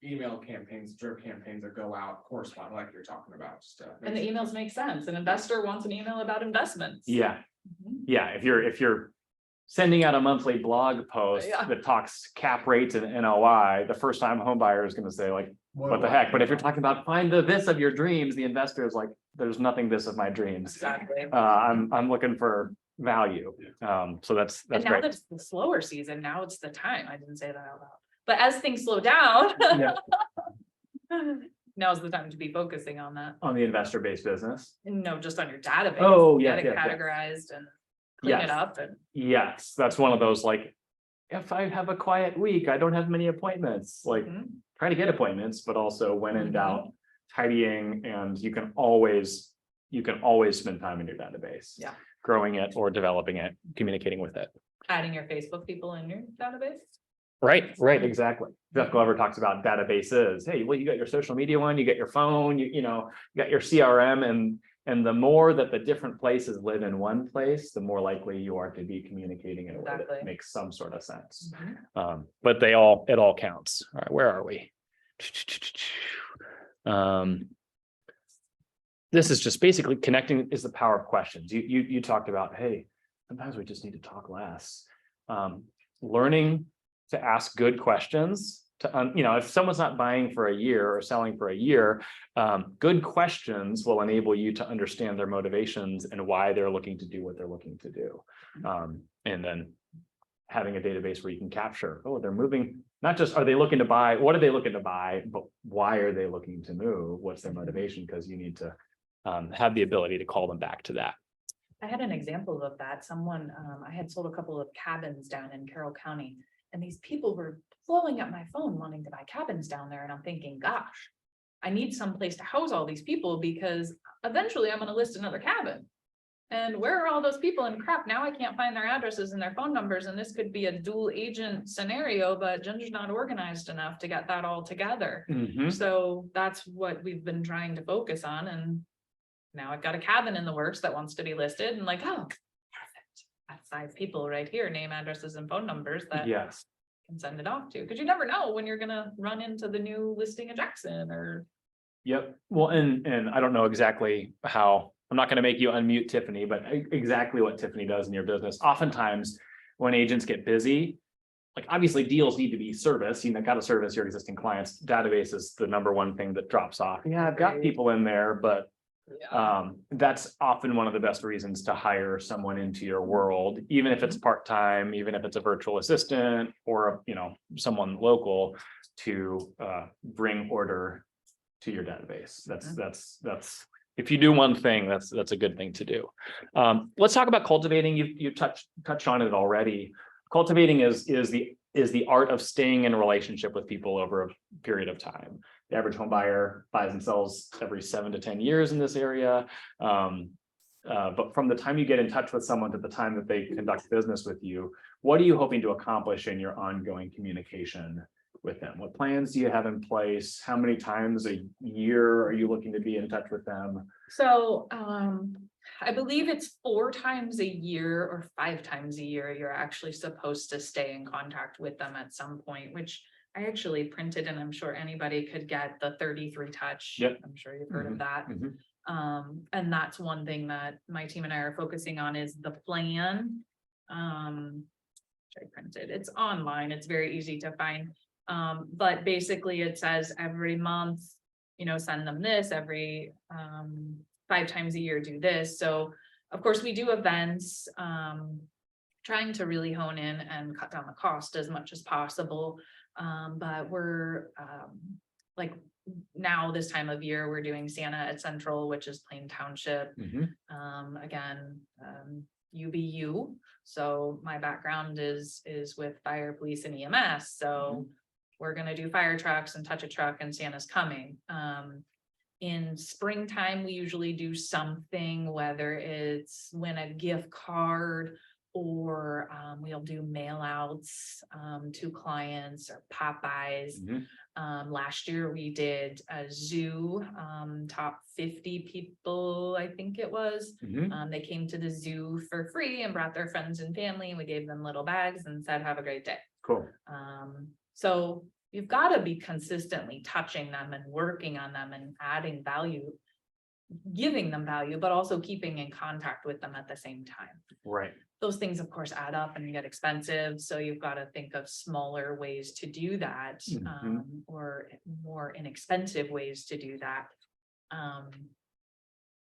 email campaigns, drip campaigns that go out, correspond like you're talking about. Just, And the emails make sense. An investor wants an email about investments. Yeah, Mhm. yeah. If you're sending out a monthly blog post Yeah. that talks cap rates and NOI, the first time home buyer is going to say like, what the heck? But if you're talking about find the this of your dreams, the investor is like, there's nothing this of my dreams. Exactly. I'm looking for value. So that's And now great. that it's the slower season, now it's the time. I didn't say that out loud. But as things slow down, Yeah. now's the time to be focusing on that. On the investor-based business. No, just on your database. Oh, Get yeah, it yeah, yeah. categorized and clean Yes. it up and. Yes, that's one of those like, if I have a quiet week, I don't have many appointments, like Mhm. try to get appointments, but also when in Mhm. doubt, tidying, and you can always spend time in your database. Yeah. Growing it or developing it, communicating with it. Adding your Facebook people in your database. Right, exactly. Jeff Glover talks about databases. Hey, well, you got your social media one, you got your phone, you got your CRM, and the more that the different places live in one place, the more likely you are to be communicating in a way that Exactly. makes some sort of sense. Mhm. But it all counts. All right, where are we? This is just basically connecting is the power of questions. You talked about, hey, sometimes we just need to talk less. Learning to ask good questions if someone's not buying for a year or selling for a year, good questions will enable you to understand their motivations and why they're looking to do what they're looking to do. And then having a database where you can capture, they're moving, not just are they looking to buy, what are they looking to buy, but why are they looking to move? What's their motivation? Because you need to have the ability to call them back to that. I had an example of that. Someone, I had sold a couple of cabins down in Carroll County, and these people were blowing up my phone wanting to buy cabins down there. And I'm thinking, gosh, I need some place to house all these people because eventually I'm going to list another cabin. And where are all those people? And crap, now I can't find their addresses and their phone numbers. And this could be a dual agent scenario, but Ginger's not organized enough to get that all together. Mhm. So that's what we've been trying to focus on. And now I've got a cabin in the works that wants to be listed and like, oh, perfect. I have 5 people right here, name, addresses, and phone numbers that Yes. can send it off to, because you never know when you're gonna run into the new listing in Jackson or. Yep. Well, and I don't know exactly how, I'm not going to make you unmute Tiffany, but exactly what Tiffany does in your business. Oftentimes when agents get busy, like obviously deals need to be serviced, got to service your existing clients. Database is the number one thing that drops off. Yeah, I've got people in there, but that's often one of the best reasons to hire someone into your world, even if it's part-time, even if it's a virtual assistant or, someone local to bring order to your database. That's if you do one thing, that's a good thing to do. Let's talk about cultivating. You touched on it already. Cultivating is the art of staying in a relationship with people over a period of time. The average home buyer buys and sells every 7 to 10 years in this area. But from the time you get in touch with someone to the time that they conduct business with you, what are you hoping to accomplish in your ongoing communication with them? What plans do you have in place? How many times a year are you looking to be in touch with them? So, I believe it's 4 times a year or 5 times a year, you're actually supposed to stay in contact with them at some point, which I actually printed, and I'm sure anybody could get the 33 touch. Yep. I'm sure you've heard of that. And that's one thing that my team and I are focusing on is the plan. Which I printed, it's online, it's very easy to find. But basically it says every month, send them this, every 5 times a year, do this. So of course we do events, trying to really hone in and cut down the cost as much as possible. But we're like now this time of year, we're doing Santa at Central, which is Plain Township. Again, UBU. So my background is with fire, police, and EMS. So we're gonna do fire trucks and touch a truck, and Santa's coming. In springtime, we usually do something, whether it's win a gift card, or we'll do mail outs to clients or Popeyes. Last year we did a zoo, top 50 people, I think it was. They came to the zoo for free and brought their friends and family, and we gave them little bags and said, have a great day. Cool. So you've got to be consistently touching them and working on them and adding value, giving them value, but also keeping in contact with them at the same time. Right. Those things, of course, add up and get expensive. So you've got to think of smaller ways to do that, or more inexpensive ways to do that.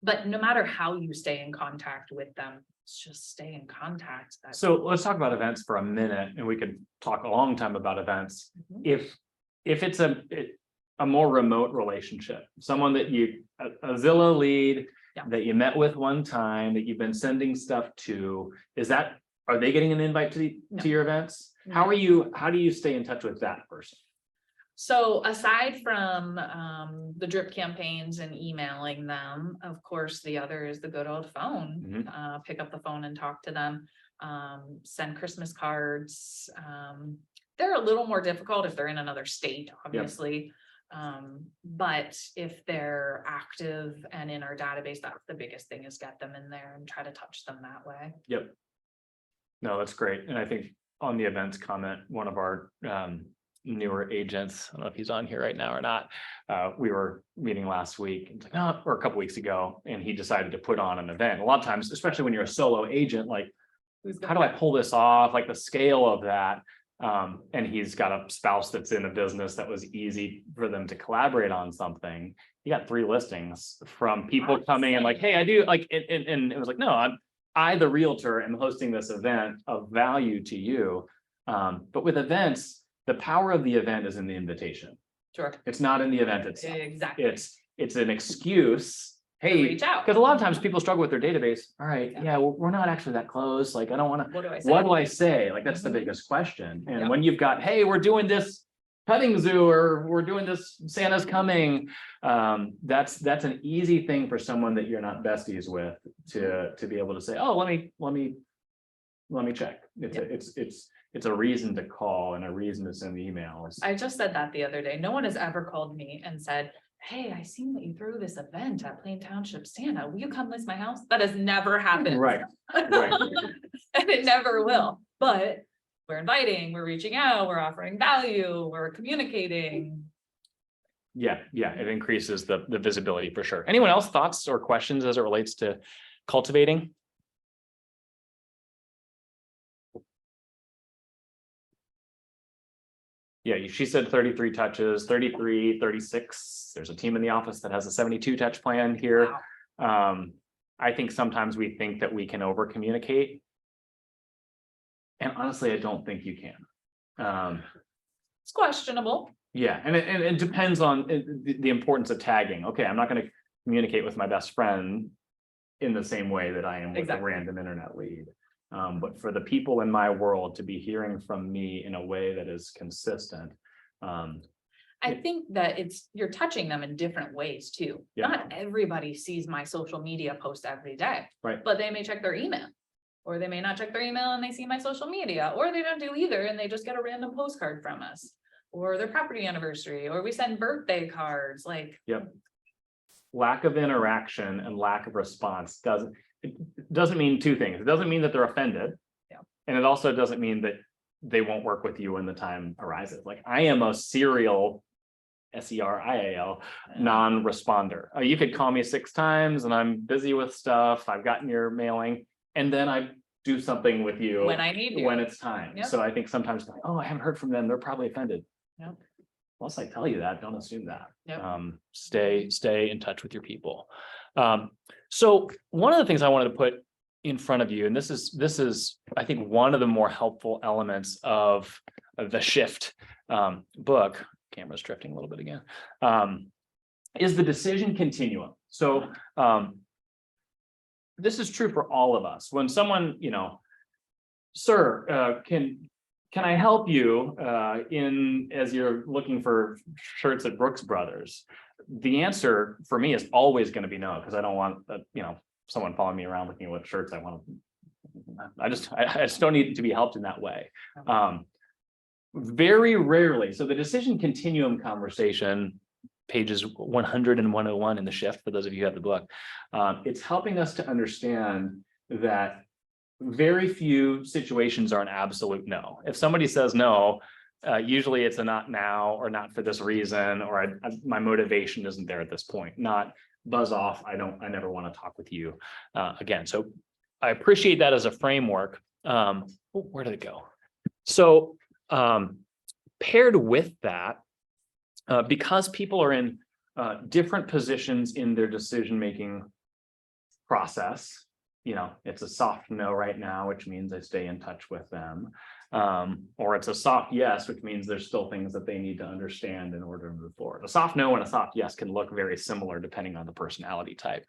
But no matter how you stay in contact with them, it's just stay in contact. So let's talk about events for a minute, and we could talk a long time about events. If it's a more remote relationship, someone that a Zillow lead that you met with one time, that you've been sending stuff to, are they getting an invite to your events? How do you stay in touch with that person? So aside from the drip campaigns and emailing them, of course, the other is the good old phone. Pick up the phone and talk to them, send Christmas cards. They're a little more difficult if they're in another state, obviously. But if they're active and in our database, that's the biggest thing, is get them in there and try to touch them that way. Yep. No, that's great. And I think on the events comment, one of our newer agents, I don't know if he's on here right now or not. We were meeting last week, or a couple weeks ago, and he decided to put on an event. A lot of times, especially when you're a solo agent, like, how do I pull this off? Like the scale of that. And he's got a spouse that's in a business that was easy for them to collaborate on something. You got 3 listings from people coming and like, hey, I do like it. And it was like, no, I, the realtor, am hosting this event of value to you. But with events, the power of the event is in the invitation. Sure. It's not in the event itself. Exactly. It's an excuse. Hey, reach out. because a lot of times people struggle with their database. All right, we're not actually that close. Like, I don't want to. What do I say? Like, that's the biggest question. And when you've got, hey, we're doing this petting zoo, or we're doing this Santa's coming, that's an easy thing for someone that you're not besties with to be able to say, oh, let me check. It's a reason to call and a reason to send emails. I just said that the other day. No one has ever called me and said, hey, I seen that you threw this event at Plain Township Santa. Will you come list my house? That has never happened. Right. And it never will. But we're inviting, we're reaching out, we're offering value, we're communicating. Yeah, it increases the visibility for sure. Anyone else thoughts or questions as it relates to cultivating? Yeah, she said 33 touches, 33, 36. There's a team in the office that has a 72 touch plan here. Wow. I think sometimes we think that we can over communicate. And honestly, I don't think you can. It's questionable. Yeah, and it depends on the importance of tagging. Okay, I'm not going to communicate with my best friend in the same way that I am with a random internet lead. But for the people in my world to be hearing from me in a way that is consistent. I think that you're touching them in different ways too. Yeah. Not everybody sees my social media post every day, Right. But they may check their email, or they may not check their email and they see my social media, or they don't do either and they just get a random postcard from us, or their property anniversary, or we send birthday cards. Like, lack of interaction and lack of response doesn't mean 2 things. It doesn't mean that they're offended. And it also doesn't mean that they won't work with you when the time arises. Like, I am a serial SERIAL, non-responder. You could call me 6 times and I'm busy with stuff. I've gotten your mailing, and then I do something with you When I need you. when it's time. Yep. So I think sometimes, like, oh, I haven't heard from them. They're probably offended. Yep. Once I tell you that, don't assume that. Yep. Stay in touch with your people. So one of the things I wanted to put in front of you, and this is, I think, one of the more helpful elements of the Shift book. Camera's drifting a little bit again. Is the decision continuum. So this is true for all of us. When someone, sir, can I help you as you're looking for shirts at Brooks Brothers? The answer for me is always going to be no, because I don't want someone following me around looking at what shirts I want. I just don't need to be helped in that way. Very rarely. So the decision continuum conversation, pages 100 and 101 in the Shift, for those of you who have the book, it's helping us to understand that very few situations are an absolute no. If somebody says no, usually it's a not now, or not for this reason, or my motivation isn't there at this point. Not buzz off. I never want to talk with you again. So I appreciate that as a framework. Where did it go? So paired with that, because people are in different positions in their decision-making process, it's a soft no right now, which means I stay in touch with them. Or it's a soft yes, which means there's still things that they need to understand in order to move forward. A soft no and a soft yes can look very similar depending on the personality type.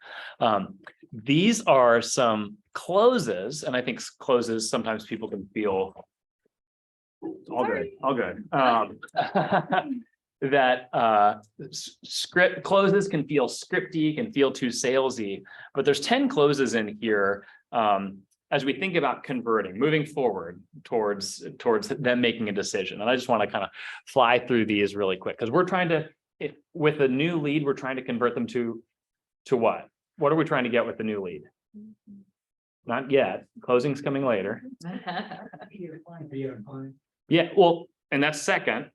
These are some closes, and I think closes, sometimes people can feel all good. That script closes can feel scripty, can feel too salesy, but there's 10 closes in here as we think about converting, moving forward towards them making a decision. And I just want to kind of fly through these really quick, because we're trying to, with a new lead, we're trying to convert them to what? What are we trying to get with the new lead? Not yet. Closing's coming later. Yeah, well, and that's second.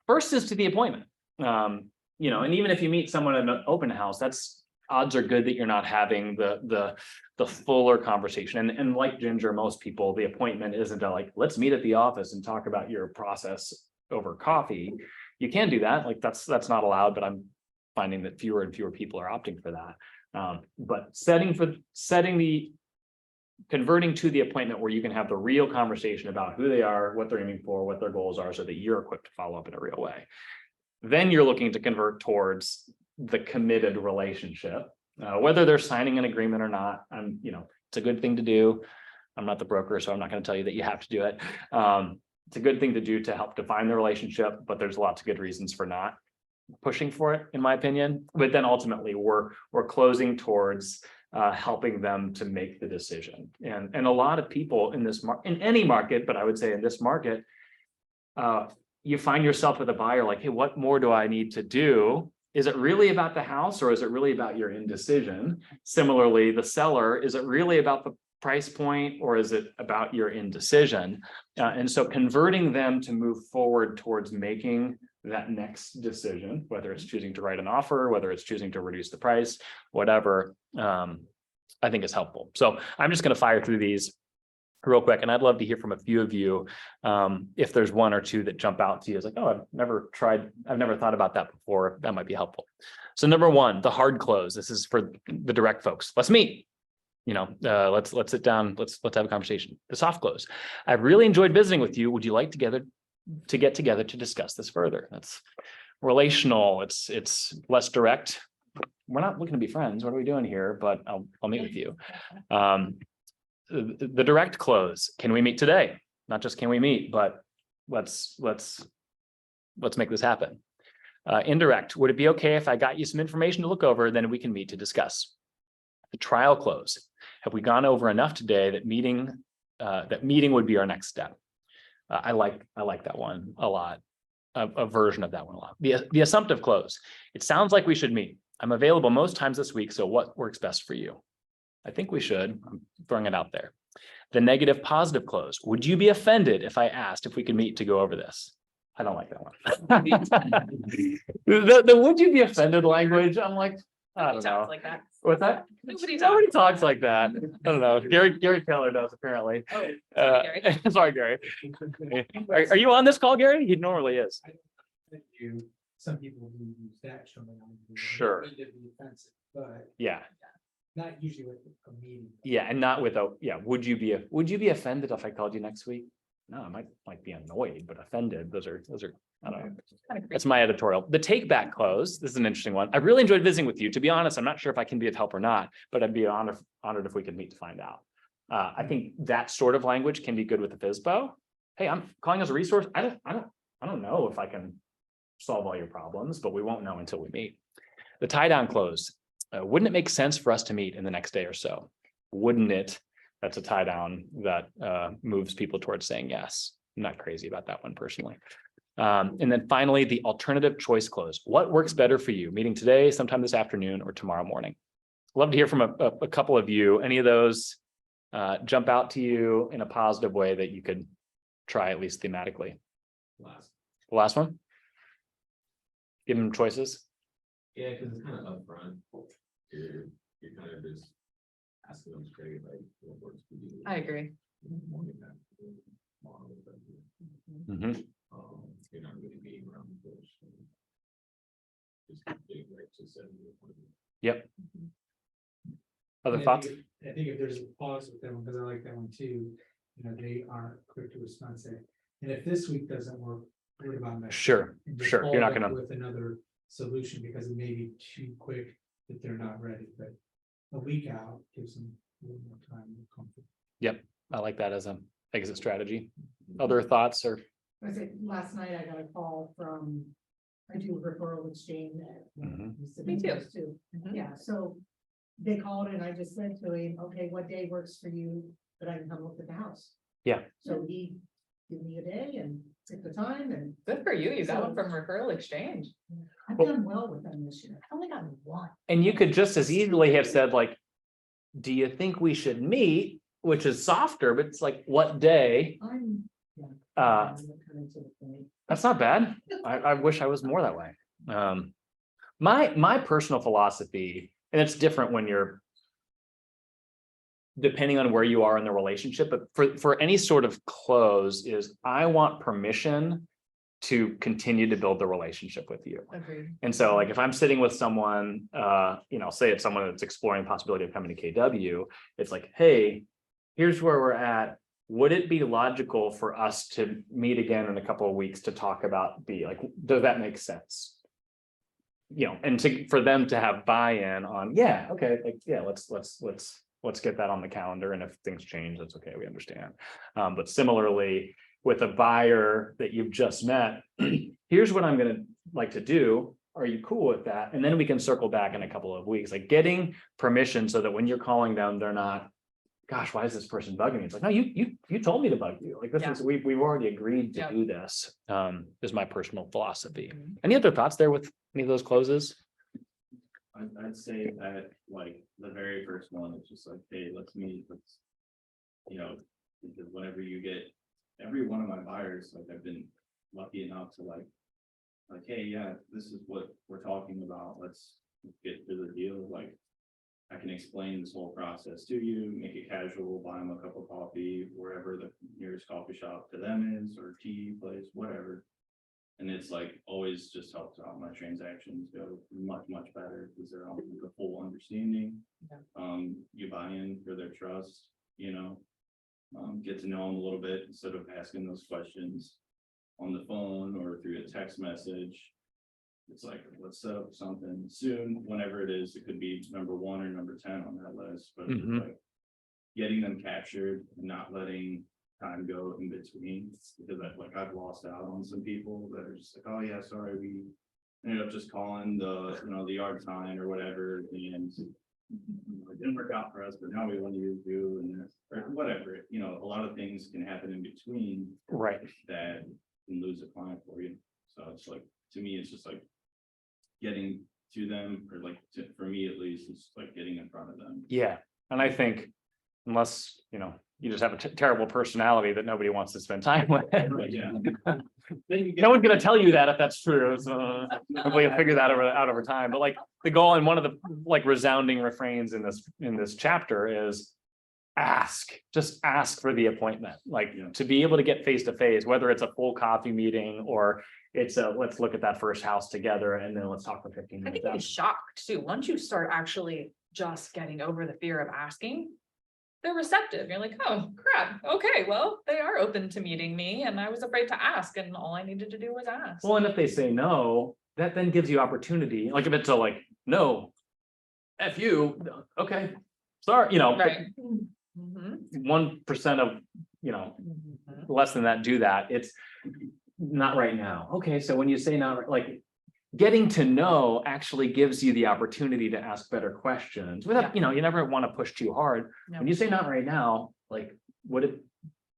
First is to the appointment. And even if you meet someone at an open house, that's odds are good that you're not having the fuller conversation. And like Ginger, most people, the appointment isn't like, let's meet at the office and talk about your process over coffee. You can do that. Like that's not allowed, but I'm finding that fewer and fewer people are opting for that. But converting to the appointment where you can have the real conversation about who they are, what they're aiming for, what their goals are, so that you're equipped to follow up in a real way. Then you're looking to convert towards the committed relationship, whether they're signing an agreement or not. It's a good thing to do. I'm not the broker, so I'm not going to tell you that you have to do it. It's a good thing to do to help define the relationship, but there's lots of good reasons for not pushing for it, in my opinion. But then ultimately we're closing towards helping them to make the decision. And a lot of people in in any market, but I would say in this market, you find yourself with a buyer like, hey, what more do I need to do? Is it really about the house, or is it really about your indecision? Similarly, the seller, is it really about the price point, or is it about your indecision? And so converting them to move forward towards making that next decision, whether it's choosing to write an offer, whether it's choosing to reduce the price, whatever, I think is helpful. So I'm just going to fire through these real quick, and I'd love to hear from a few of you if there's one or two that jump out to you as like, oh, I've never thought about that before. That might be helpful. So number one, the hard close. This is for the direct folks. Let's meet. Let's sit down. Let's have a conversation. The soft close. I've really enjoyed visiting with you. Would you like to get together to discuss this further? That's relational. It's less direct. We're not looking to be friends. What are we doing here? But I'll meet with you. The direct close. Can we meet today? Not just can we meet, but let's make this happen. Indirect. Would it be okay if I got you some information to look over, then we can meet to discuss? The trial close. Have we gone over enough today that meeting would be our next step? I like that one a lot. A version of that one a lot. The assumptive close. It sounds like we should meet. I'm available most times this week, so what works best for you? I think we should. I'm throwing it out there. The negative positive close. Would you be offended if I asked if we could meet to go over this? I don't like that one. The would you be offended language, I'm like, I don't Sounds know. like that. What's that? Nobody Nobody talks talks like that. I don't know. Gary Keller does apparently. Oh, sorry, Gary. Sorry, Gary. Are you on this call, Gary? He normally is. You, some people who use that term. Sure. But Yeah, not usually with a meeting. yeah, and not with a, yeah, would you be offended if I called you next week? No, I might be annoyed, but offended, those are, I don't know. Kind of That's creepy. my editorial. The take back close, this is an interesting one. I really enjoyed visiting with you. To be honest, I'm not sure if I can be of help or not, but I'd be honored if we could meet to find out. I think that sort of language can be good with the FISBO. Hey, I'm calling as a resource. I don't know if I can solve all your problems, but we won't know until we meet. The tie down close. Wouldn't it make sense for us to meet in the next day or so? Wouldn't it? That's a tie down that moves people towards saying yes. I'm not crazy about that one personally. And then finally, the alternative choice close. What works better for you? Meeting today, sometime this afternoon, or tomorrow morning? Love to hear from a couple of you. Any of those jump out to you in a positive way that you could try at least thematically? The last one? Give them choices. Yeah, because it's kind of upfront. You're kind of just asking them straight, like, what works for you. I agree. Mhm. You're not really being around the bush. Just being right to send you an appointment. Yep. Other And thoughts? I think if there's a pause with them, because I like that one too, you know, they are quick to respond, say, and if this week doesn't work, what about next? Sure, And just sure. You're not follow up gonna, with another solution, because it may be too quick that they're not ready, but a week out gives them a little more time and comfort. I like that as an exit strategy. Other thoughts or? I said, last night I got a call from, I do referral exchange. Mhm. Me too. Too. Mhm. Yeah, so they called and I just said to him, okay, what day works for you that I can come look at the house? Yeah. So he gave me a day and took the time, and Good for you. You got one from referral exchange. I've Well- done well with them this year. I've only gotten one. And you could just as easily have said like, do you think we should meet? Which is softer, but it's like, what day? I'm, yeah. Uh, I'm coming to the point. That's not bad. I wish I was more that way. My personal philosophy, and it's different when you're depending on where you are in the relationship, but for any sort of close is I want permission to continue to build the relationship with you. Agreed. And so like if I'm sitting with someone, say it's someone that's exploring the possibility of coming to KW, it's like, hey, here's where we're at. Would it be logical for us to meet again in a couple of weeks to talk about B? Like, does that make sense? And for them to have buy-in on, yeah, okay, like, yeah, let's get that on the calendar. And if things change, that's okay, we understand. But similarly, with a buyer that you've just met, here's what I'm gonna like to do. Are you cool with that? And then we can circle back in a couple of weeks, like getting permission so that when you're calling them, they're not, gosh, why is this person bugging me? It's like, no, you told me to bug you. Like this Yeah. is, we've already agreed to Yeah. do this, is my personal philosophy. Mhm. Any other thoughts there with any of those closes? I'd say that like the very first one is just like, hey, let's meet, because whenever you get every one of my buyers, like I've been lucky enough to like, hey, yeah, this is what we're talking about. Let's get to the deal. Like I can explain this whole process to you, make it casual, buy them a cup of coffee, wherever the nearest coffee shop to them is, or tea place, whatever. And it's like always just helps out my transactions go much, much better because they're on the full understanding. Yeah. You buy in for their trust, get to know them a little bit instead of asking those questions on the phone or through a text message. It's like, let's set up something soon, whenever it is. It could be number 1 or number 10 on that list, but it's Mhm. like getting them captured and not letting time go in between, because I've lost out on some people that are just like, oh yeah, sorry, we ended up just calling the yard sign or whatever, and it didn't work out for us, but now we want you to do and this, or whatever, a lot of things can happen in between Right. that can lose a client for you. So it's like, to me, it's just like getting to them, or for me at least, it's like getting in front of them. Yeah. And I think unless, you just have a terrible personality that nobody wants to spend time with. Yeah. No one's gonna tell you that if that's true, so hopefully you'll figure that out over time, but like the goal and one of the like resounding refrains in this chapter is. Just ask for the appointment, like Yeah. to be able to get face to face, whether it's a full coffee meeting or it's a, let's look at that first house together and then let's talk for 15 I think minutes. you'd be after. shocked too, once you start actually just getting over the fear of asking. They're receptive, you're like, oh crap, okay, well, they are open to meeting me and I was afraid to ask and all I needed to do was ask. Well, and if they say no, that then gives you opportunity, like if it's a like, no. F you, okay, sorry, Right. Mhm, 1% of, mhm. less than that do that. It's not right now. Okay, so when you say not, like, getting to know actually gives you the opportunity to ask better questions without, you never want to push too hard. No. When you say not right now, like,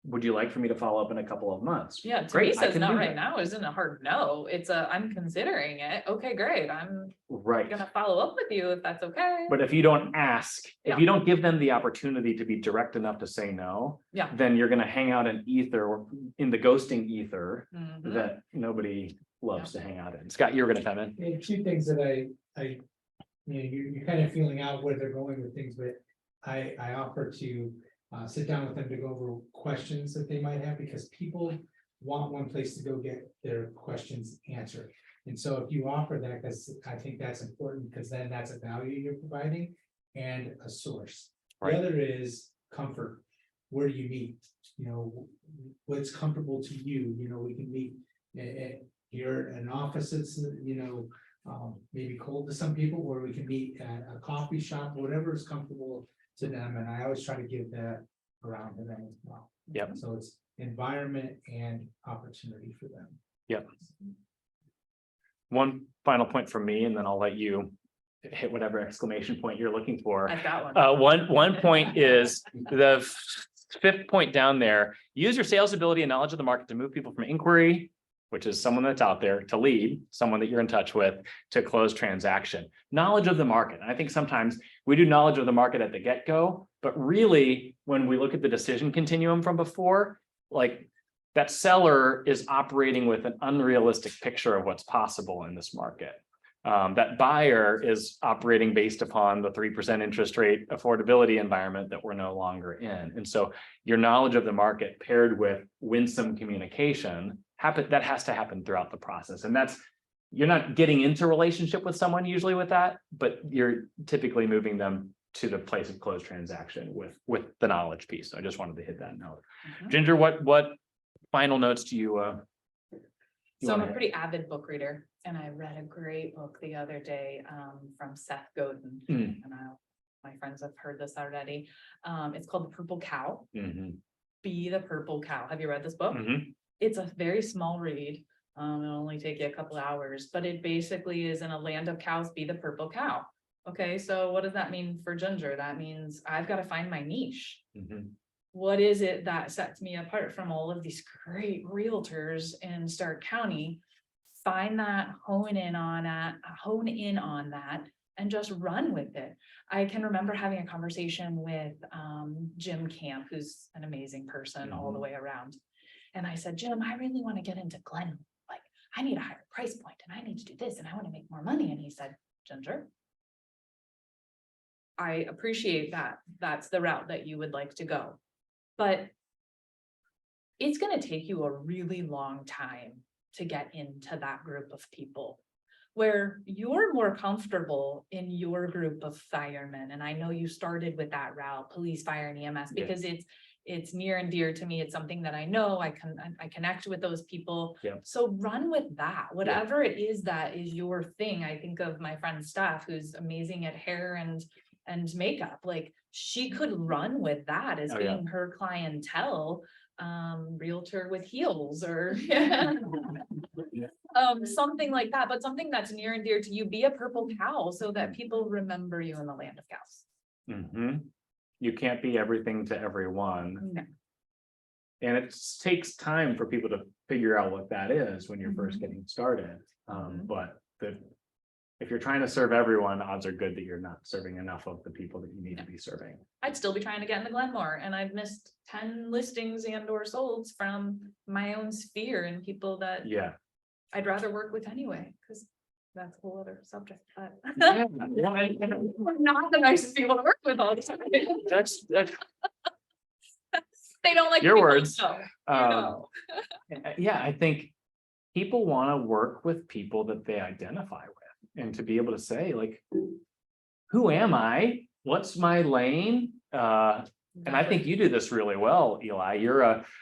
would you like for me to follow up in a couple of months? Yeah, to me Great, I says can not do right that. now isn't a hard no, it's a, I'm considering it, okay, great, I'm Right. gonna follow up with you if that's okay. But if you don't ask, Yeah. if you don't give them the opportunity to be direct enough to say no, Yeah. then you're gonna hang out in ether, in the ghosting ether Mhm. that nobody loves to hang out in. Scott, you were gonna come in. And two things that you're kind of feeling out where they're going with things, but I offer to sit down with them to go over questions that they might have, because people want one place to go get their questions answered. And so if you offer that, because I think that's important, because then that's a value you're providing and a source. The Right. other is comfort. Where do you meet? What's comfortable to you? We can meet here in an office that's, maybe cold to some people, or we can meet at a coffee shop, whatever is comfortable to them. And I always try to give that around to them as well. Yep. So it's environment and opportunity for them. Yep. One final point from me, and then I'll let you hit whatever exclamation point you're looking for. I've got one. One point is the fifth point down there. Use your sales ability and knowledge of the market to move people from inquiry, which is someone that's out there, to lead, someone that you're in touch with, to close transaction. Knowledge of the market. I think sometimes we do knowledge of the market at the get-go, but really, when we look at the decision continuum from before, like that seller is operating with an unrealistic picture of what's possible in this market. That buyer is operating based upon the 3% interest rate affordability environment that we're no longer in. And so your knowledge of the market paired with winsome communication, that has to happen throughout the process. And you're not getting into relationship with someone usually with that, but you're typically moving them to the place of closed transaction with the knowledge piece. So I just wanted to hit that note. Mhm. Ginger, what final notes do you So I'm wanna a hit? pretty avid book reader and I read a great book the other day from Seth Godin. Mm. And my friends have heard this already. It's called The Purple Cow. Mhm. Be the Purple Cow. Have you read this book? Mhm. It's a very small read. It'll only take you a couple hours, but it basically is in a land of cows, be the purple cow. Okay, so what does that mean for Ginger? That means I've got to find my niche. Mhm. What is it that sets me apart from all of these great realtors in Stark County? Find that, hone in on that, and just run with it. I can remember having a conversation with Jim Camp, who's an amazing person all the way around. And I said, Jim, I really want to get into Glen. Like, I need a higher price point and I need to do this and I want to make more money. And he said, Ginger, I appreciate that. That's the route that you would like to go. But it's going to take you a really long time to get into that group of people where you're more comfortable in your group of firemen. And I know you started with that route, police, fire, and EMS, because it's near and dear to me. It's something that I know I connect with those people. Yeah. So run with that, whatever it is that is your thing. I think of my friend Steph, who's amazing at hair and makeup. Like she could run with that as being her clientele, realtor with heels or something like that, but something that's near and dear to you. Be a purple cow so that people remember you in the land of cows. Mhm. You can't be everything to everyone. No. And it takes time for people to figure out what that is when you're first getting started. But if you're trying to serve everyone, odds are good that you're not serving enough of the people that you need to be serving. I'd still be trying to get in the Glenmore, and I've missed 10 listings and or solds from my own sphere and people that Yeah. I'd rather work with anyway, because that's a whole other subject, but Yeah, we're not the nicest people to work with all the time. that's, They don't like. Your people, words. so, you um, know. yeah, I think people want to work with people that they identify with, and to be able to say like, who am I? What's my lane? And I think you do this really well, Eli.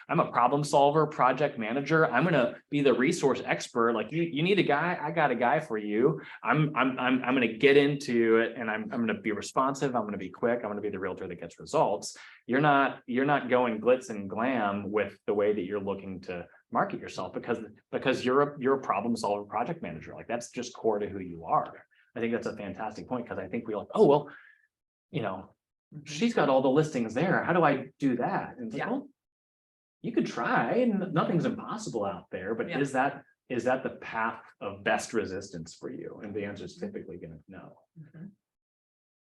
I'm a problem solver, project manager. I'm gonna be the resource expert. Like you need a guy, I got a guy for you. I'm gonna get into it, and I'm gonna be responsive. I'm gonna be quick. I'm gonna be the realtor that gets results. You're not going glitz and glam with the way that you're looking to market yourself, because you're a problem solver, project manager. Like that's just core to who you are. I think that's a fantastic point, because I think we're like, oh, well, you know, she's got all the listings there. How do I do that? And it's like, Yeah. well, you could try, and nothing's impossible out there, but Yeah. is that the path of best resistance for you? And the answer is typically gonna no. Mhm.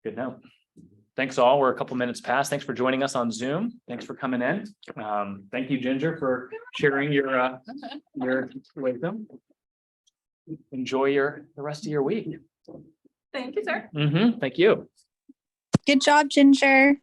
Good note. Thanks all. We're a couple minutes past. Thanks for joining us on Zoom. Thanks for coming in. Thank you, Ginger, for sharing your wisdom. Enjoy the rest of your week. Thank you, sir. Thank you. Good job, Ginger.